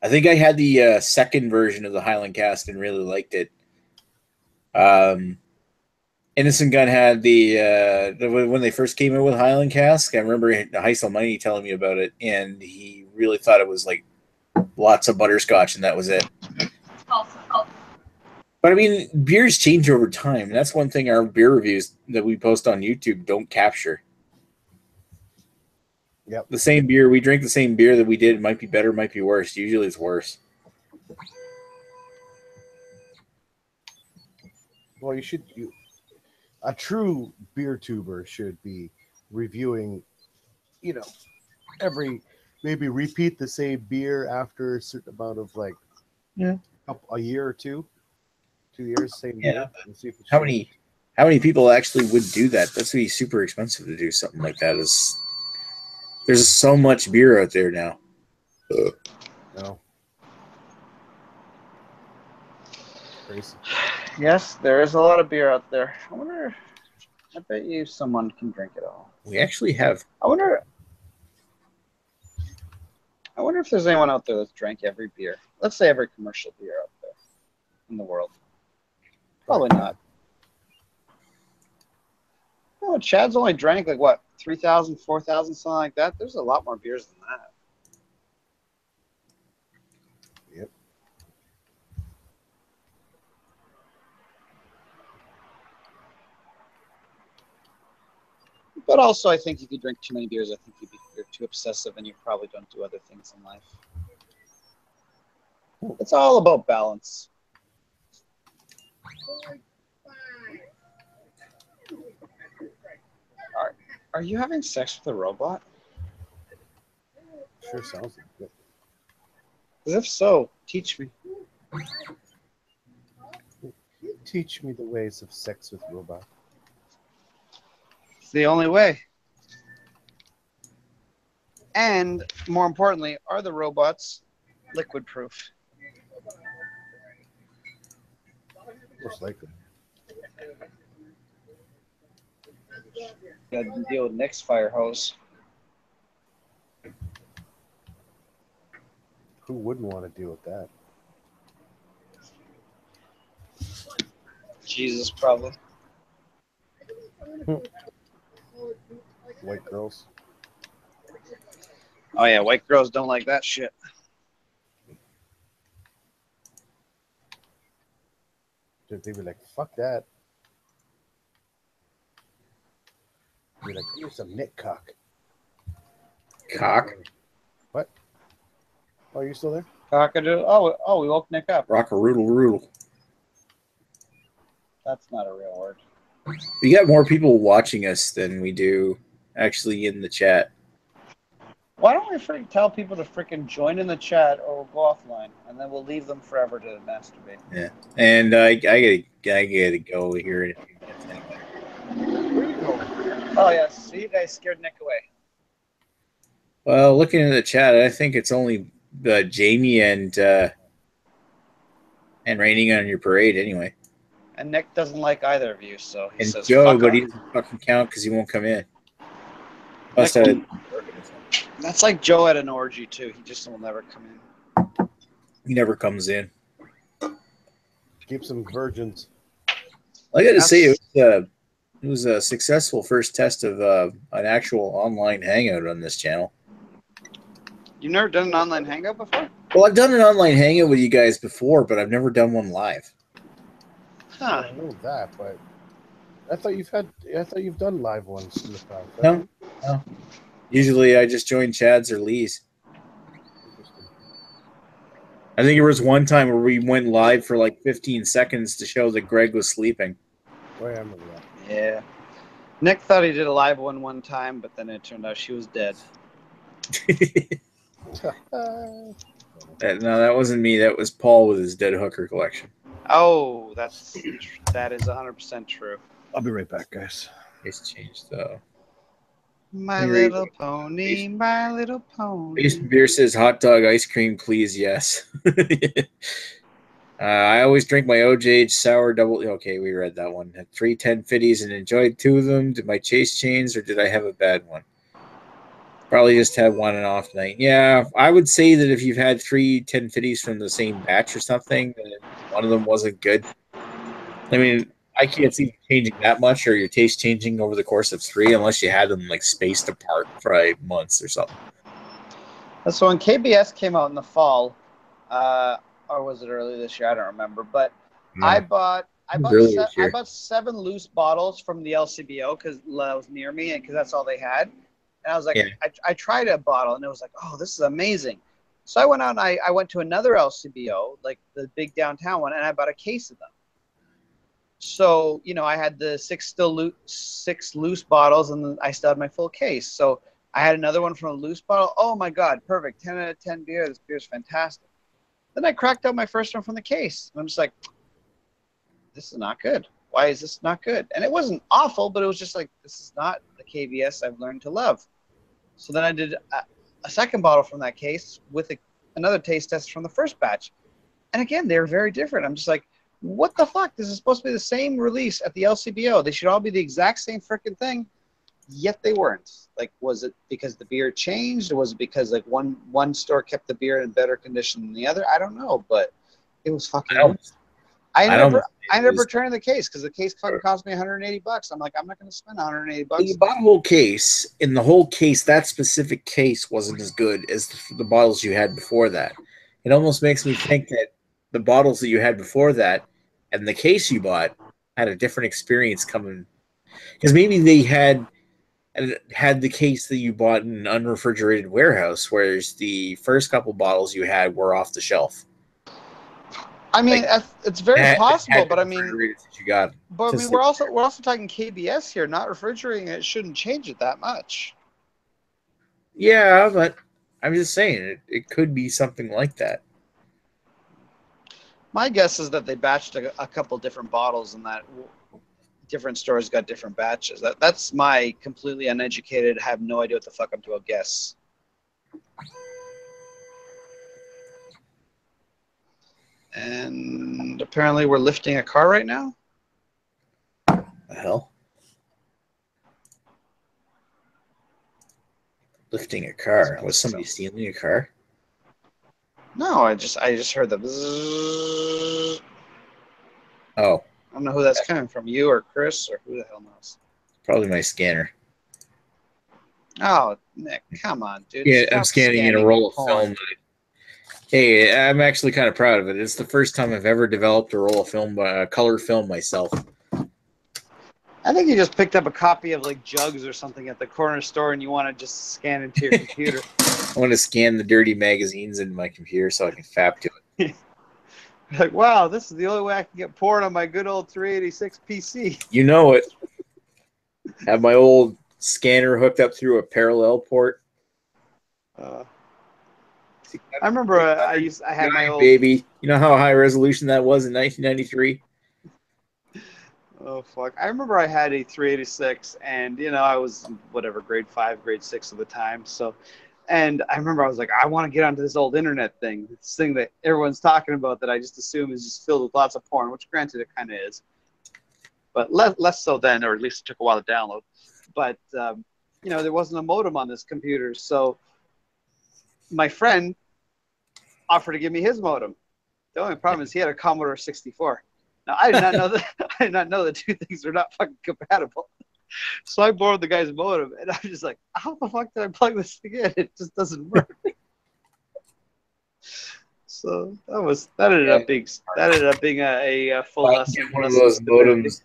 I think I had the second version of the Highland Cask and really liked it. Innocent Gun had the when they first came in with Highland Cask. I remember Heisel Money telling me about it, and he really thought it was like lots of butterscotch, and that was it. But I mean, beers change over time. That's one thing our beer reviews that we post on YouTube don't capture. Yep. The same beer, we drink the same beer that we did. It might be better, might be worse. Usually it's worse. Well, a true beer tuber should be reviewing, maybe repeat the same beer after a certain amount of a year or 2 years, same Yeah. beer. And see if it's How changed. many people actually would do that? That's be super expensive to do something like that. There's so much beer out there now. No. Crazy. Yes, there is a lot of beer out there. I bet you someone can drink it all. We actually have. I wonder if there's anyone out there that's drank every beer. Let's say every commercial beer out there in the world. Probably not. No, Chad's only drank like what, 3,000, 4,000, something like that. There's a lot more beers than that. Yep. But also, I think if you drink too many beers, I think you're too obsessive and you probably don't do other things in life. It's all about balance. Are you having sex with a robot? Sure sounds like it. Because if so, teach me. Teach me the ways of sex with robot. It's the only way. And more importantly, are the robots liquid proof? Most likely. Got to deal with Nick's fire hose. Who wouldn't want to deal with that? Jesus, probably. White girls. Oh yeah, white girls don't like that shit. They'd be like, fuck that. Be like, here's some Nick cock. Cock. What? Oh, you still there? Cockadoo. Oh, we woke Nick up. Rock-a-roodle-roodle. That's not a real word. We got more people watching us than we do actually in the chat. Why don't we tell people to freaking join in the chat or we'll go offline, and then we'll leave them forever to masturbate. Yeah, and I gotta go here in a few minutes anyway. Where are you going? Oh yeah, so you guys scared Nick away. Well, looking at the chat, I think it's only Jamie and raining on your parade anyway. And Nick doesn't like either of you, so he And says, Joe, fuck but off. he doesn't fucking count because he won't come in. That's like Joe at an orgy too. He just will never come in. He never comes in. Keep some virgins. I got to say, it was a successful first test of an actual online hangout on this channel. You've never done an online hangout before? Well, I've done an online hangout with you guys before, but I've never done one live. Huh. I know that, but I thought you've done live ones in the past. No. Usually, I just join Chad's or Lee's. I think there was one time where we went live for like 15 seconds to show that Greg was sleeping. Oh, yeah, I remember that. Yeah. Nick thought he did a live one time, but then it turned out she was dead. No, that wasn't me. That was Paul with his dead hooker collection. Oh, that is 100% true. I'll be right back, guys. It's changed though. My little pony, my little pony. Jason Beer says hot dog ice cream, please. Yes. I always drink my OJ sour double. Okay, we read that one. Had 3 1050s and enjoyed 2 of them. Did my chase chains or did I have a bad one? Probably just had one and off night. Yeah, I would say that if you've had 3 1050s from the same batch or something, and one of them wasn't good. I mean, I can't see changing that much or your taste changing over the course of 3 unless you had them like spaced apart for 5 months or something. So when KBS came out in the fall, or was it early this year? I don't remember. But I bought Earlier this I year. bought 7 loose bottles from the LCBO because that was near me and because that's all they had. And I was like, Yeah. I tried a bottle and it was like, oh, this is amazing. So I went out and I went to another LCBO, like the big downtown one, and I bought a case of them. So, you know, I had the 6 loose bottles and I still had my full case. So I had another one from a loose bottle. Oh my God, perfect. 10 out of 10 beer. This beer is fantastic. Then I cracked out my first one from the case. And I'm just like, this is not good. Why is this not good? And it wasn't awful, but it was just like, this is not the KBS I've learned to love. So then I did a second bottle from that case with another taste test from the first batch. And again, they were very different. I'm just like, what the fuck? This is supposed to be the same release at the LCBO. They should all be the exact same freaking thing, yet they weren't. Like, was it because the beer changed, or was it because like one store kept the beer in better condition than the other? I don't know, but it was fucking weird. I ended up returning the case because the case fucking cost me $180. I'm like, I'm not going to spend $180. You bought a whole case. In the whole case, that specific case wasn't as good as the bottles you had before that. It almost makes me think that the bottles that you had before that and the case you bought had a different experience coming. Because maybe they had the case that you bought in an unrefrigerated warehouse, whereas the first couple bottles you had were off the shelf. I mean, Like, it's very possible, but I mean, that you got. but I mean, we're also talking KBS here, not refrigerating it. It shouldn't change it that much. Yeah, but I'm just saying it could be something like that. My guess is that they batched a couple different bottles, and that different stores got different batches. That's my completely uneducated, have no idea what the fuck I'm doing guess. And apparently we're lifting a car right now. The hell? Lifting a car? Was somebody stealing a car? No, I just heard the bzzz. Oh. I don't know who that's coming from, you or Chris or who the hell knows. Probably my scanner. Oh, Nick, come on, dude. Yeah, Stop I'm scanning in a roll of film. Hey, I'm actually kind of proud of it. It's the first time I've ever developed a roll of film, color film myself. I think you just picked up a copy of like Jugs or something at the corner store and you want to just scan into your computer. I want to scan the dirty magazines into my computer so I can fap to it. Like, wow, this is the only way I can get porn on my good old 386 PC. You know it. Have my old scanner hooked up through a parallel port. I remember I had my old baby. You know how high resolution that was in 1993? Oh fuck! I remember I had a 386, and you know I was whatever grade 5, grade 6 at the time. So, and I remember I was like, I want to get onto this old internet thing, this thing that everyone's talking about that I just assume is just filled with lots of porn, which granted it kind of is, but less so then, or at least it took a while to download. But you know, there wasn't a modem on this computer, so my friend offered to give me his modem. The only problem is he had a Commodore 64. Now, I did not know that. I did not know the two things are not fucking compatible. So I borrowed the guy's modem, and I'm just like, how the fuck did I plug this thing in? It just doesn't work. So that ended up being a full lesson. Get one of those modems.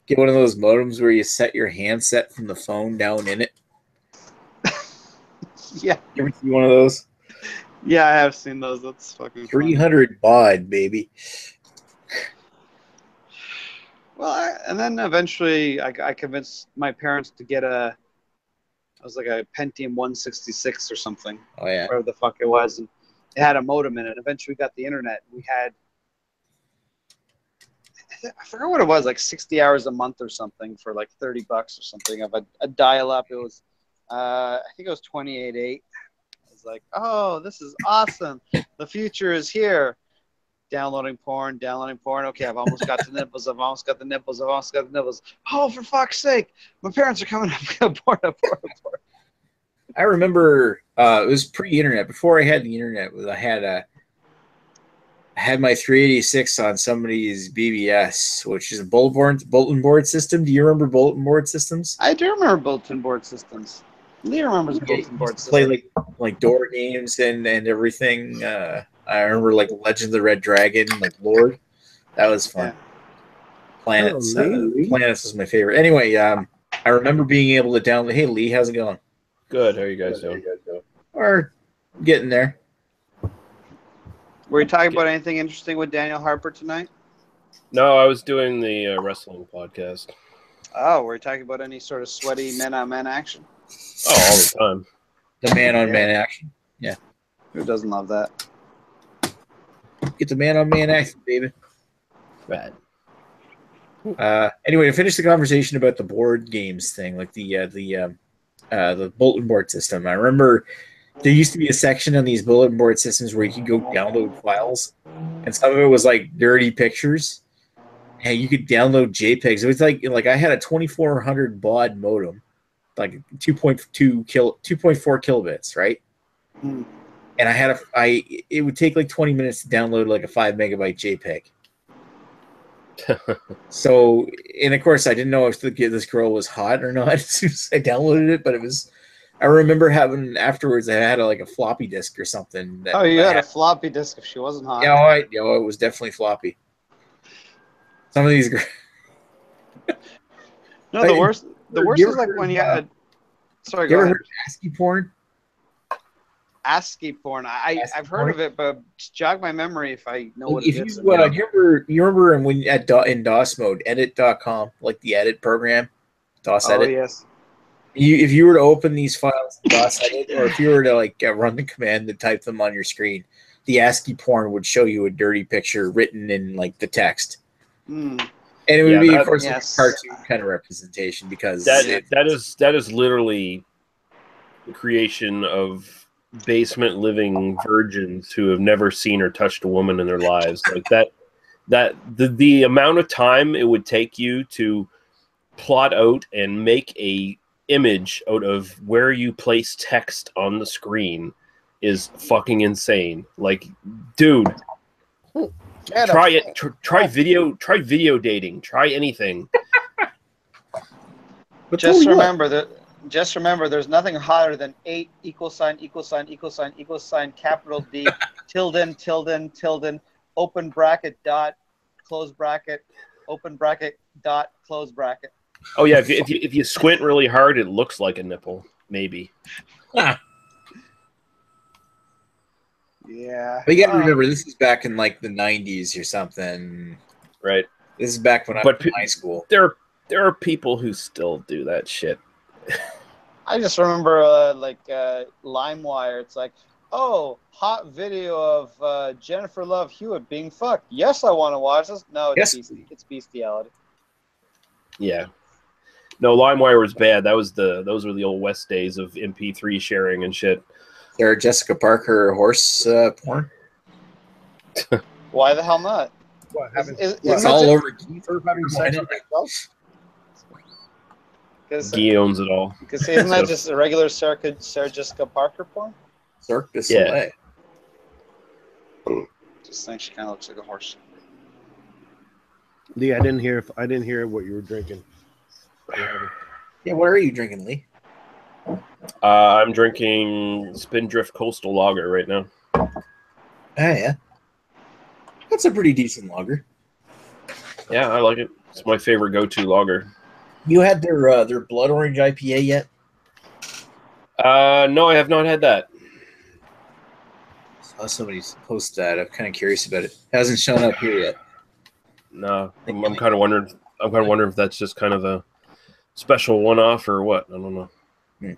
Get one of those modems where you set your handset from the phone down in it. Yeah. You ever see one of those? Yeah, I have seen those. That's fucking 300 baud, baby. Well, and then eventually I convinced my parents to get it was like a Pentium 166 or something. Oh, yeah. Whatever the fuck it was. And it had a modem in it. Eventually we got the internet. We had, I forgot what it was, like 60 hours a month or something for like $30 or something of a dial-up. It was, I think it was 28.8. I was like, oh, this is awesome. The future is here. Downloading porn. Okay, I've almost got the nipples. I've almost got the nipples. Oh, for fuck's sake. My parents are coming up. Porn. I remember it was pre-internet. Before I had the internet, I had my 386 on somebody's BBS, which is a bulletin board system. Do you remember bulletin board systems? I do remember bulletin board systems. Lee remembers bulletin board systems. Play like door games and everything. I remember like Legend of the Red Dragon, like Lord. That was fun. Yeah. Planets. Oh, Lee. Planets is my favorite. Anyway, I remember being able to download. Hey, Lee, how's it going? Good. How are you guys doing? We're getting there. Were you talking about anything interesting with Daniel Harper tonight? No, I was doing the wrestling podcast. Oh, were you talking about any sort of sweaty men-on-men action? Oh, all the time. The man-on-man action. Yeah. Who doesn't love that? Get the man-on-man action, baby. Bad. Anyway, to finish the conversation about the board games thing, like the bulletin board system, I remember there used to be a section on these bulletin board systems where you could go download files, and some of it was like dirty pictures, and you could download JPEGs. It was like I had a 2400 baud modem, like 2.4 kilobits, right? Hmm. And it would take like 20 minutes to download like a 5 megabyte JPEG. So, and of course, I didn't know if this girl was hot or not as soon as I downloaded it, but it was. I remember having afterwards. I had like a floppy disk or something. Oh, you had a floppy disk if she wasn't hot. Yeah, it was definitely floppy. Some of these. No, the worst is like when you had. Sorry, You go ever ahead. heard of ASCII porn? ASCII porn. I've heard of it, but just jog my memory if I know what it is. You remember when in DOS mode, edit.com, like the edit program, DOS Oh edit. yes. If you were to open these files in DOS edit, or if you were to like run the command to type them on your screen, the ASCII porn would show you a dirty picture written in like the text, and it would be, of course, like a cartoon kind of representation because that is literally the creation of basement living virgins who have never seen or touched a woman in their lives. Like the amount of time it would take you to plot out and make a image out of where you place text on the screen is fucking insane. Like, dude, try it. Try video dating. Try anything. But just remember, there's nothing hotter than 8 == capital D tilde open bracket dot close bracket open bracket dot close bracket. Oh yeah, if you squint really hard, it looks like a nipple. Maybe. Yeah. But you got to remember, this is back in like the 90s or something. Right. This is back when I was in high school. There are people who still do that shit. I just remember LimeWire. It's like, oh, hot video of Jennifer Love Hewitt being fucked. Yes, I want to watch this. No, it's bestiality. Yeah. No, LimeWire was bad. Those were the old West days of MP3 sharing and shit. There, Jessica Parker horse porn. Why the hell not? What, it's all over Kiefer having sex with himself? Guy owns it all. Because isn't that just a regular Sarah Jessica Parker porn? Cirque du Soleil. Yeah. Just think she kind of looks like a horse. Lee, I didn't hear what you were drinking. Yeah, what are you drinking, Lee? I'm drinking Spindrift Coastal Lager right now. Oh, yeah. That's a pretty decent lager. Yeah, I like it. It's my favorite go-to lager. You had their Blood Orange IPA yet? No, I have not had that. I saw somebody post that. I'm kind of curious about it. Hasn't shown up here yet. No, I'm kind of wondering. I'm kind of wondering if that's just kind of a special one-off or what. I don't know. I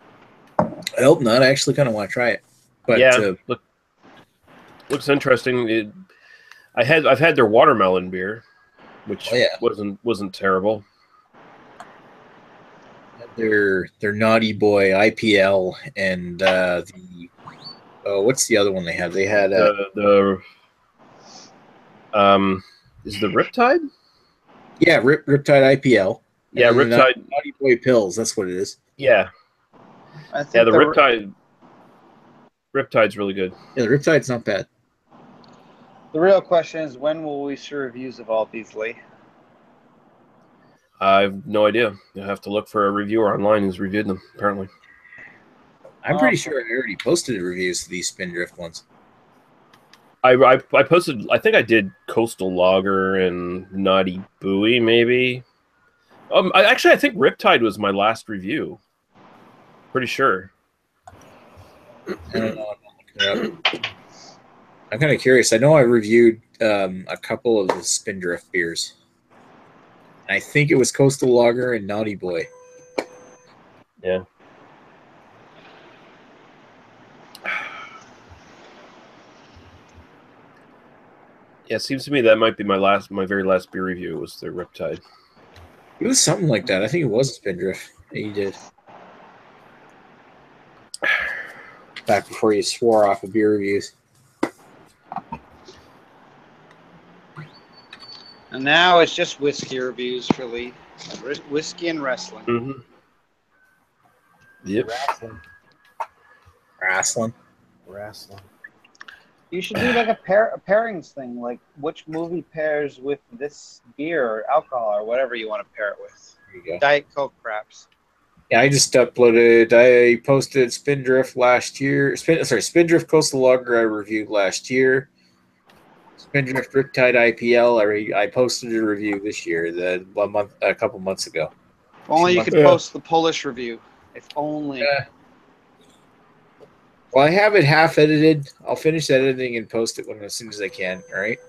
hope not. I actually kind of want to try it. But yeah, looks interesting. I've had their watermelon beer, which wasn't terrible. Their Naughty Boy IPL and what's the other one they had? They had is the Riptide? Yeah, Riptide IPL. Yeah, Riptide Naughty Boy pills. That's what it is. Yeah. I think the Riptide's really good. Yeah, the Riptide's not bad. The real question is, when will we see reviews of all these, Lee? I have no idea. You'll have to look for a reviewer online who's reviewed them, apparently. I'm pretty sure I already posted reviews to these Spindrift ones. I posted. I think I did Coastal Lager and Naughty Buoy, maybe. I think Riptide was my last review. Pretty sure. I don't know. I'm kind of curious. I know I reviewed a couple of the Spindrift beers. And I think it was Coastal Lager and Naughty Boy. Yeah. Yeah, it seems to me that might be my very last beer review was the Riptide. It was something like that. I think it was a Spindrift that you did. Back before you swore off of beer reviews. And now it's just whiskey reviews for Lee. Whiskey and wrestling. Mm-hmm. Yep. Wrestling. You should do like a pairings thing, like which movie pairs with this beer or alcohol or whatever you want to pair it with. There you go. Diet Coke, perhaps. Yeah, I just uploaded. I posted Spindrift last year. Spindrift Coastal Lager I reviewed last year. Spindrift Riptide IPL I posted a review this year. A couple months ago. If only you could post the Polish review. If only. Well, I have it half edited. I'll finish editing and post it as soon as I can. All right.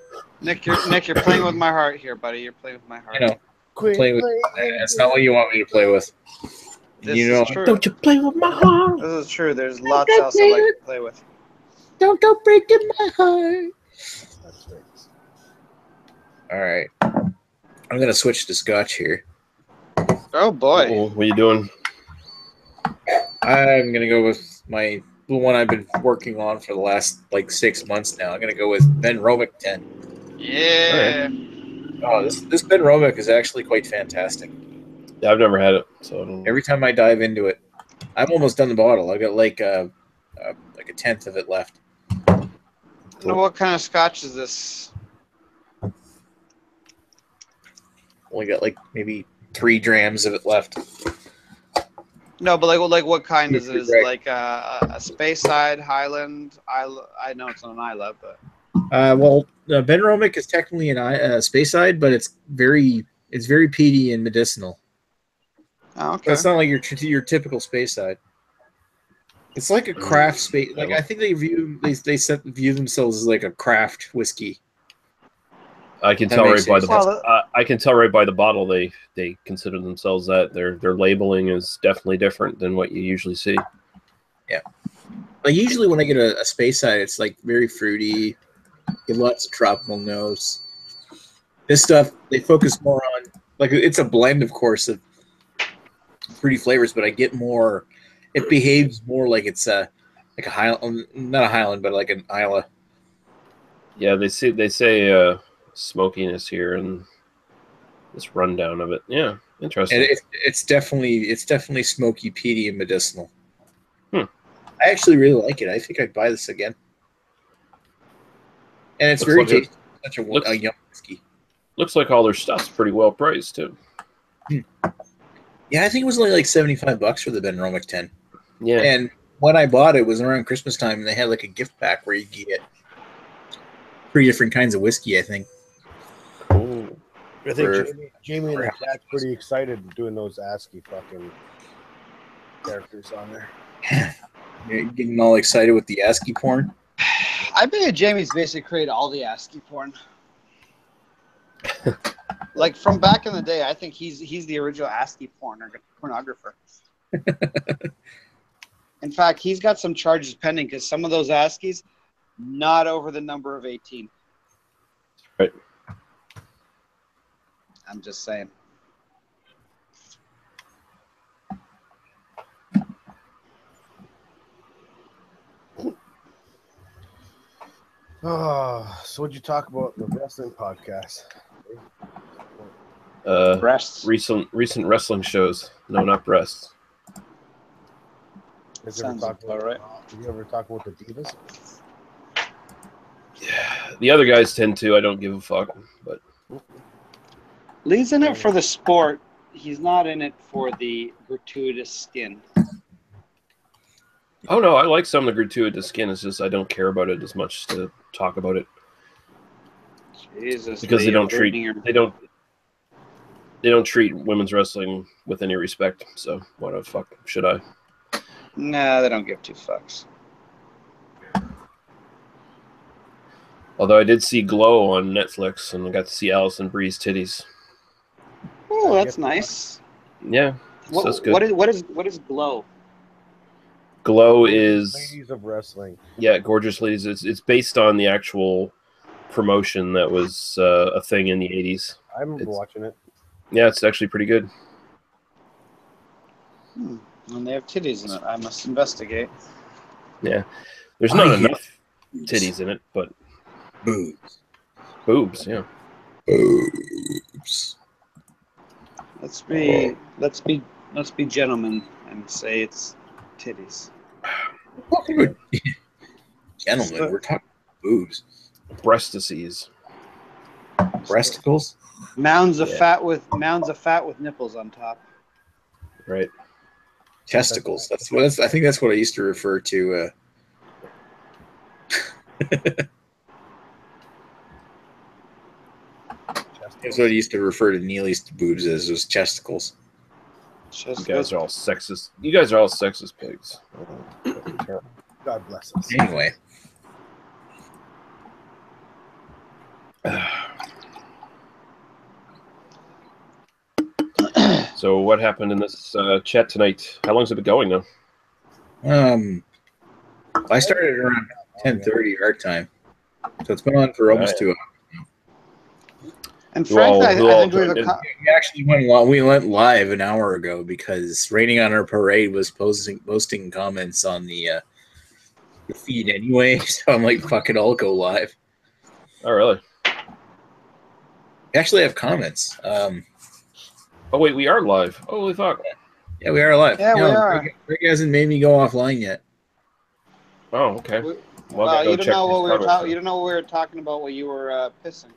Nick, you're playing with my heart here, buddy. You're playing with my heart. I know. Playing with. That's not what you want me to play with. This You know. is true. Don't you play with my heart? This is true. There's lots else I like to play with. Don't go breaking my heart. That's right. All right. I'm gonna switch to Scotch here. Oh boy. What are you doing? I'm gonna go with the one I've been working on for the last 6 months now. I'm gonna go with Ben Romick 10. Yeah. Oh, this Ben Romick is actually quite fantastic. Yeah, I've never had it, so I don't know. Every time I dive into it, I'm almost done the bottle. I got a tenth of it left. Now, what kind of scotch is this? Only got maybe 3 grams of it left. No, but like what kind is it? Is it Right. like a Speyside, Highland? I know it's not an Isla, but Ben Romick is technically an Speyside, but it's very peaty and medicinal. oh, okay. It's not like your typical Speyside. It's like a craft space. I think they view themselves as like a craft whiskey. I can That tell makes right by sense. the I can tell right by the bottle they consider themselves that their labeling is definitely different than what you usually see. Yeah. Usually when I get a Speyside, it's very fruity, get lots of tropical notes. This stuff they focus more on it's a blend, of course, of fruity flavors, but I get more. It behaves more like it's a Highland, not a Highland, but like an Isla. Yeah, they say smokiness here and this rundown of it. Yeah, interesting. And it's definitely smoky, peaty, and medicinal. I actually really like it. I think I'd buy this again. And it's very tasty. Such a young whiskey. Looks like all their stuff's pretty well priced too. Yeah, I think it was only $75 for the Ben Romick 10. Yeah. And when I bought it, it was around Christmas time, and they had a gift pack where you could get 3 different kinds of whiskey, I think. Cool. I think Jamie and the cat's pretty excited doing those ASCII fucking characters on there. You're getting all excited with the ASCII porn. I bet Jamie's basically created all the ASCII porn. From back in the day, I think he's the original ASCII pornographer. In fact, he's got some charges pending because some of those ASCIIs not over the number of 18. Right. I'm just saying. So what'd you talk about in the wrestling podcast? Breasts. Recent wrestling shows. No, not breasts. Have Sounds about right. you ever talk about the Divas? Yeah, the other guys tend to. I don't give a fuck. But Lee's in it for the sport. He's not in it for the gratuitous skin. Oh no, I like some of the gratuitous skin. It's just I don't care about it as much to talk about it Jesus, because Lee, you're ruining your... they don't treat women's wrestling with any respect. So why the fuck should I? Nah, they don't give two fucks. Although I did see Glow on Netflix and I got to see Allison Bree's titties. Oh, that's nice. Yeah, so that's good. What is Glow? Glow Gorgeous is Ladies of Wrestling. yeah, Gorgeous Ladies. It's based on the actual promotion that was a thing in the 80s. I remember watching it. Yeah, it's actually pretty good. And they have titties in it. I must investigate. Yeah, there's not enough titties in it, but boobs, yeah. Boobs. Let's be gentlemen and say it's titties. Gentlemen, we're talking boobs. Breastises. Breasticles? Mounds of fat with nipples on top. Right. Testicles. I think that's what I used to refer to. That's what I used to refer to Neely's boobs as, was chesticles. You guys are all sexist. You guys are all sexist pigs. God bless us. Anyway. So what happened in this chat tonight? How long has it been going now? I started around 10:30 our time, so it's been on for almost 2 hours. And frankly, I think we actually went live an hour ago because Raining on Our Parade was posting comments on the feed anyway. So I'm like, fuck it, I'll go live. Oh, really? We actually have comments. Oh, wait, we are live. Holy fuck. Yeah, we are live. Yeah, we are. Greg hasn't made me go offline yet. Oh, okay. Well, you don't know what we were talking. You don't know what we were talking about. What you were pissing.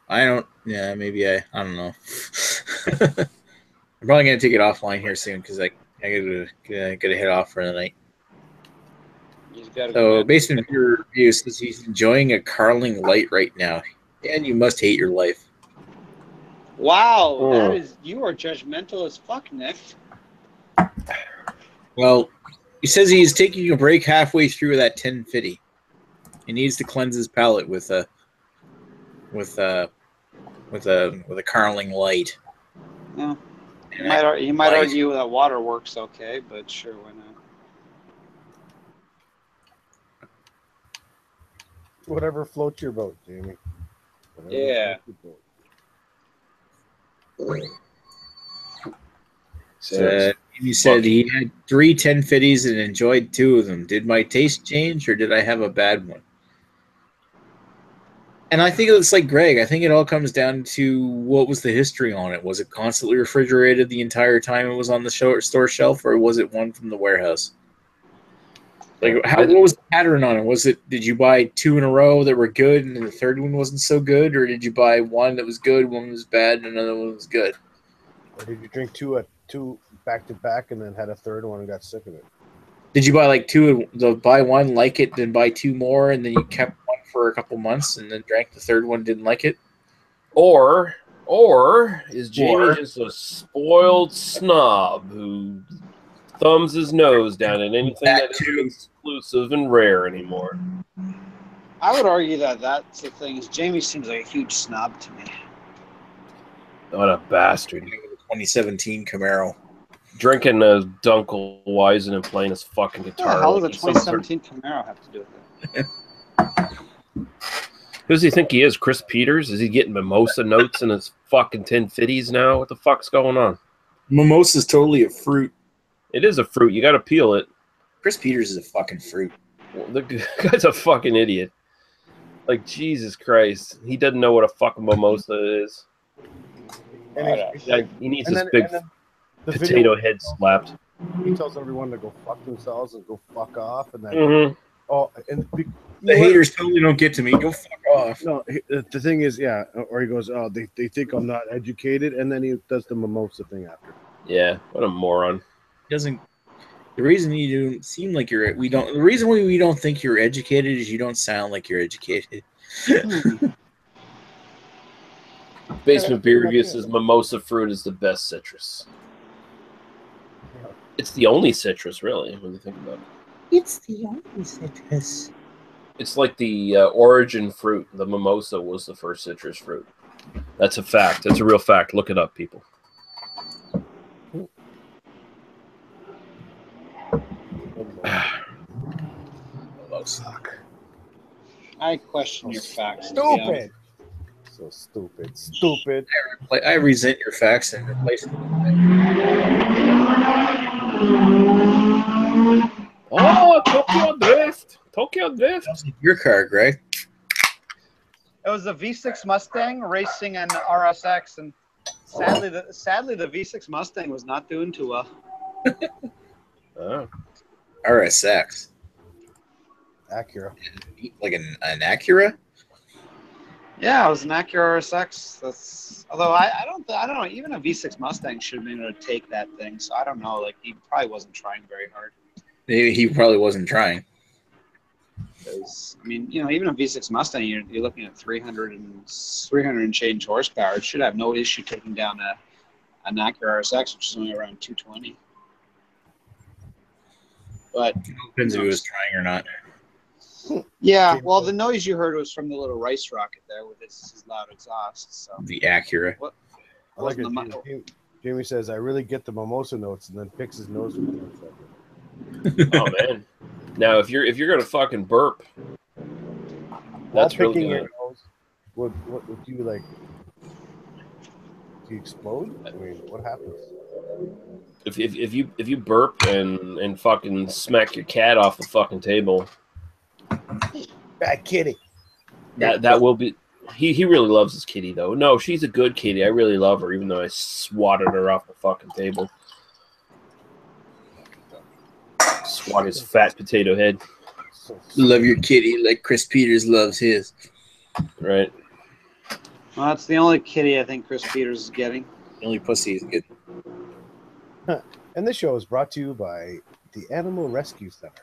I don't. Yeah, maybe I don't know. I'm probably gonna take it offline here soon because I gotta head off for the night. So, Basement Viewer Review says he's enjoying a Carling Light right now, and you must hate your life. Wow, that is, you are judgmental as fuck, Nick. Well, he says he's taking a break halfway through that 1050. He needs to cleanse his palate with a Carling Light. Yeah. You might argue that water works okay, but sure, why not? Whatever floats your boat, Jamie. Yeah. He said he had 3 1050s and enjoyed 2 of them. Did my taste change, or did I have a bad one? And I think it's like Greg. I think it all comes down to what was the history on it. Was it constantly refrigerated the entire time it was on the store shelf, or was it one from the warehouse? Like, what was the pattern on it? Did you buy 2 in a row that were good, and the third one wasn't so good, or did you buy one that was good, one was bad, and another one was good? Or did you drink two back to back and then had a third one and got sick of it? Did you buy like 2, buy one, like it, then buy 2 more, and then you kept one for a couple months and then drank the third one, didn't like it? Or is Jamie just a spoiled snob who thumbs his nose down at anything that isn't exclusive and rare anymore? I would argue that that's the thing. Is Jamie seems like a huge snob to me. What a bastard. 2017 Camaro. Drinking a Dunkelweizen and playing his fucking guitar. How does a 2017 Camaro have to do with it? Who does he think he is? Chris Peters? Is he getting mimosa notes in his fucking 1050s now? What the fuck's going on? Mimosa is totally a fruit. It is a fruit. You got to peel it. Chris Peters is a fucking fruit. Well, the guy's a fucking idiot. Like, Jesus Christ. He doesn't know what a fucking mimosa is. He needs this big potato head slapped. He tells everyone to go fuck themselves and go fuck off. And then, the haters totally don't get to me. Go fuck off. No, the thing is, yeah. Or he goes, oh, they think I'm not educated. And then he does the mimosa thing after. Yeah, what a moron. He The reason you don't seem like you're the reason why we don't think you're educated is you don't sound like you're educated. Basement Beer Review says mimosa fruit is the best citrus. It's the only citrus, really, when you think about it. It's the only citrus. It's like the origin fruit. The mimosa was the first citrus fruit. That's a fact. That's a real fact. Look it up, people. I question your facts. to be honest. Stupid. So stupid. Stupid. I resent your facts and replace them. Oh, Tokyo Drift. Tokyo Drift. Sounds like your car, Greg. It was a V6 Mustang racing an RSX, and sadly, the V6 Mustang was not doing too well. Oh. RSX. Acura. Like an Acura? Yeah, it was an Acura RSX. That's although I don't know. Even a V6 Mustang should have been able to take that thing. So I don't know. Like he probably wasn't trying very hard. Maybe he probably wasn't trying. Because I mean, even a V6 Mustang, you're looking at 300 and change horsepower. It should have no issue taking down an Acura RSX, which is only around 220. But Depends if he was trying or not. yeah, well, the noise you heard was from the little rice rocket there with his loud exhaust. So The Acura. what? I like wasn't it. Jamie says, I really get the mimosa notes, and then picks his nose with it. Oh man. Now if you're gonna fucking burp, that's While really picking your good. nose, what would you like? Do you explode? I mean, what happens? If you burp and fucking smack your cat off the fucking table, Bad kitty. that will be. He really loves his kitty though. No, she's a good kitty. I really love her, even though I swatted her off the fucking table. Swat his fat potato head. Love your kitty like Chris Peters loves his. Right. Well, that's the only kitty I think Chris Peters is getting. The only pussy is good. And this show is brought to you by the Animal Rescue Center.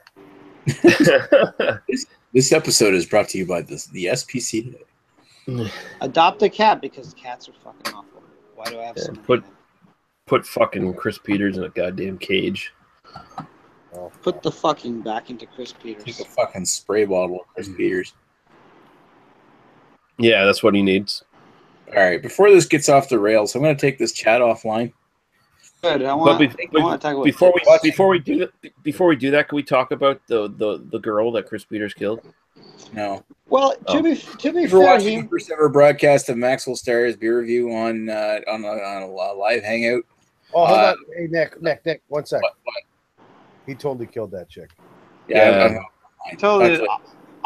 This episode is brought to you by the SPC. Adopt a cat because cats are fucking awful. Why do I have so many? Put fucking Chris Peters in a goddamn cage. Oh, Put the fucking back into Chris Take Peters. a fucking spray bottle of Chris Peters. Yeah, that's what he needs. All right, before this gets off the rails, I'm going to take this chat offline. Good. I But want to talk about before we do that, can we talk about the girl that Chris Peters killed? No. Well, to Oh. be If you're fair, watching the first ever broadcast of Maxwell Star's beer review on a live hangout. hold on. Hey, Nick, 1 sec. What? He totally killed that chick. Yeah, Yeah. totally.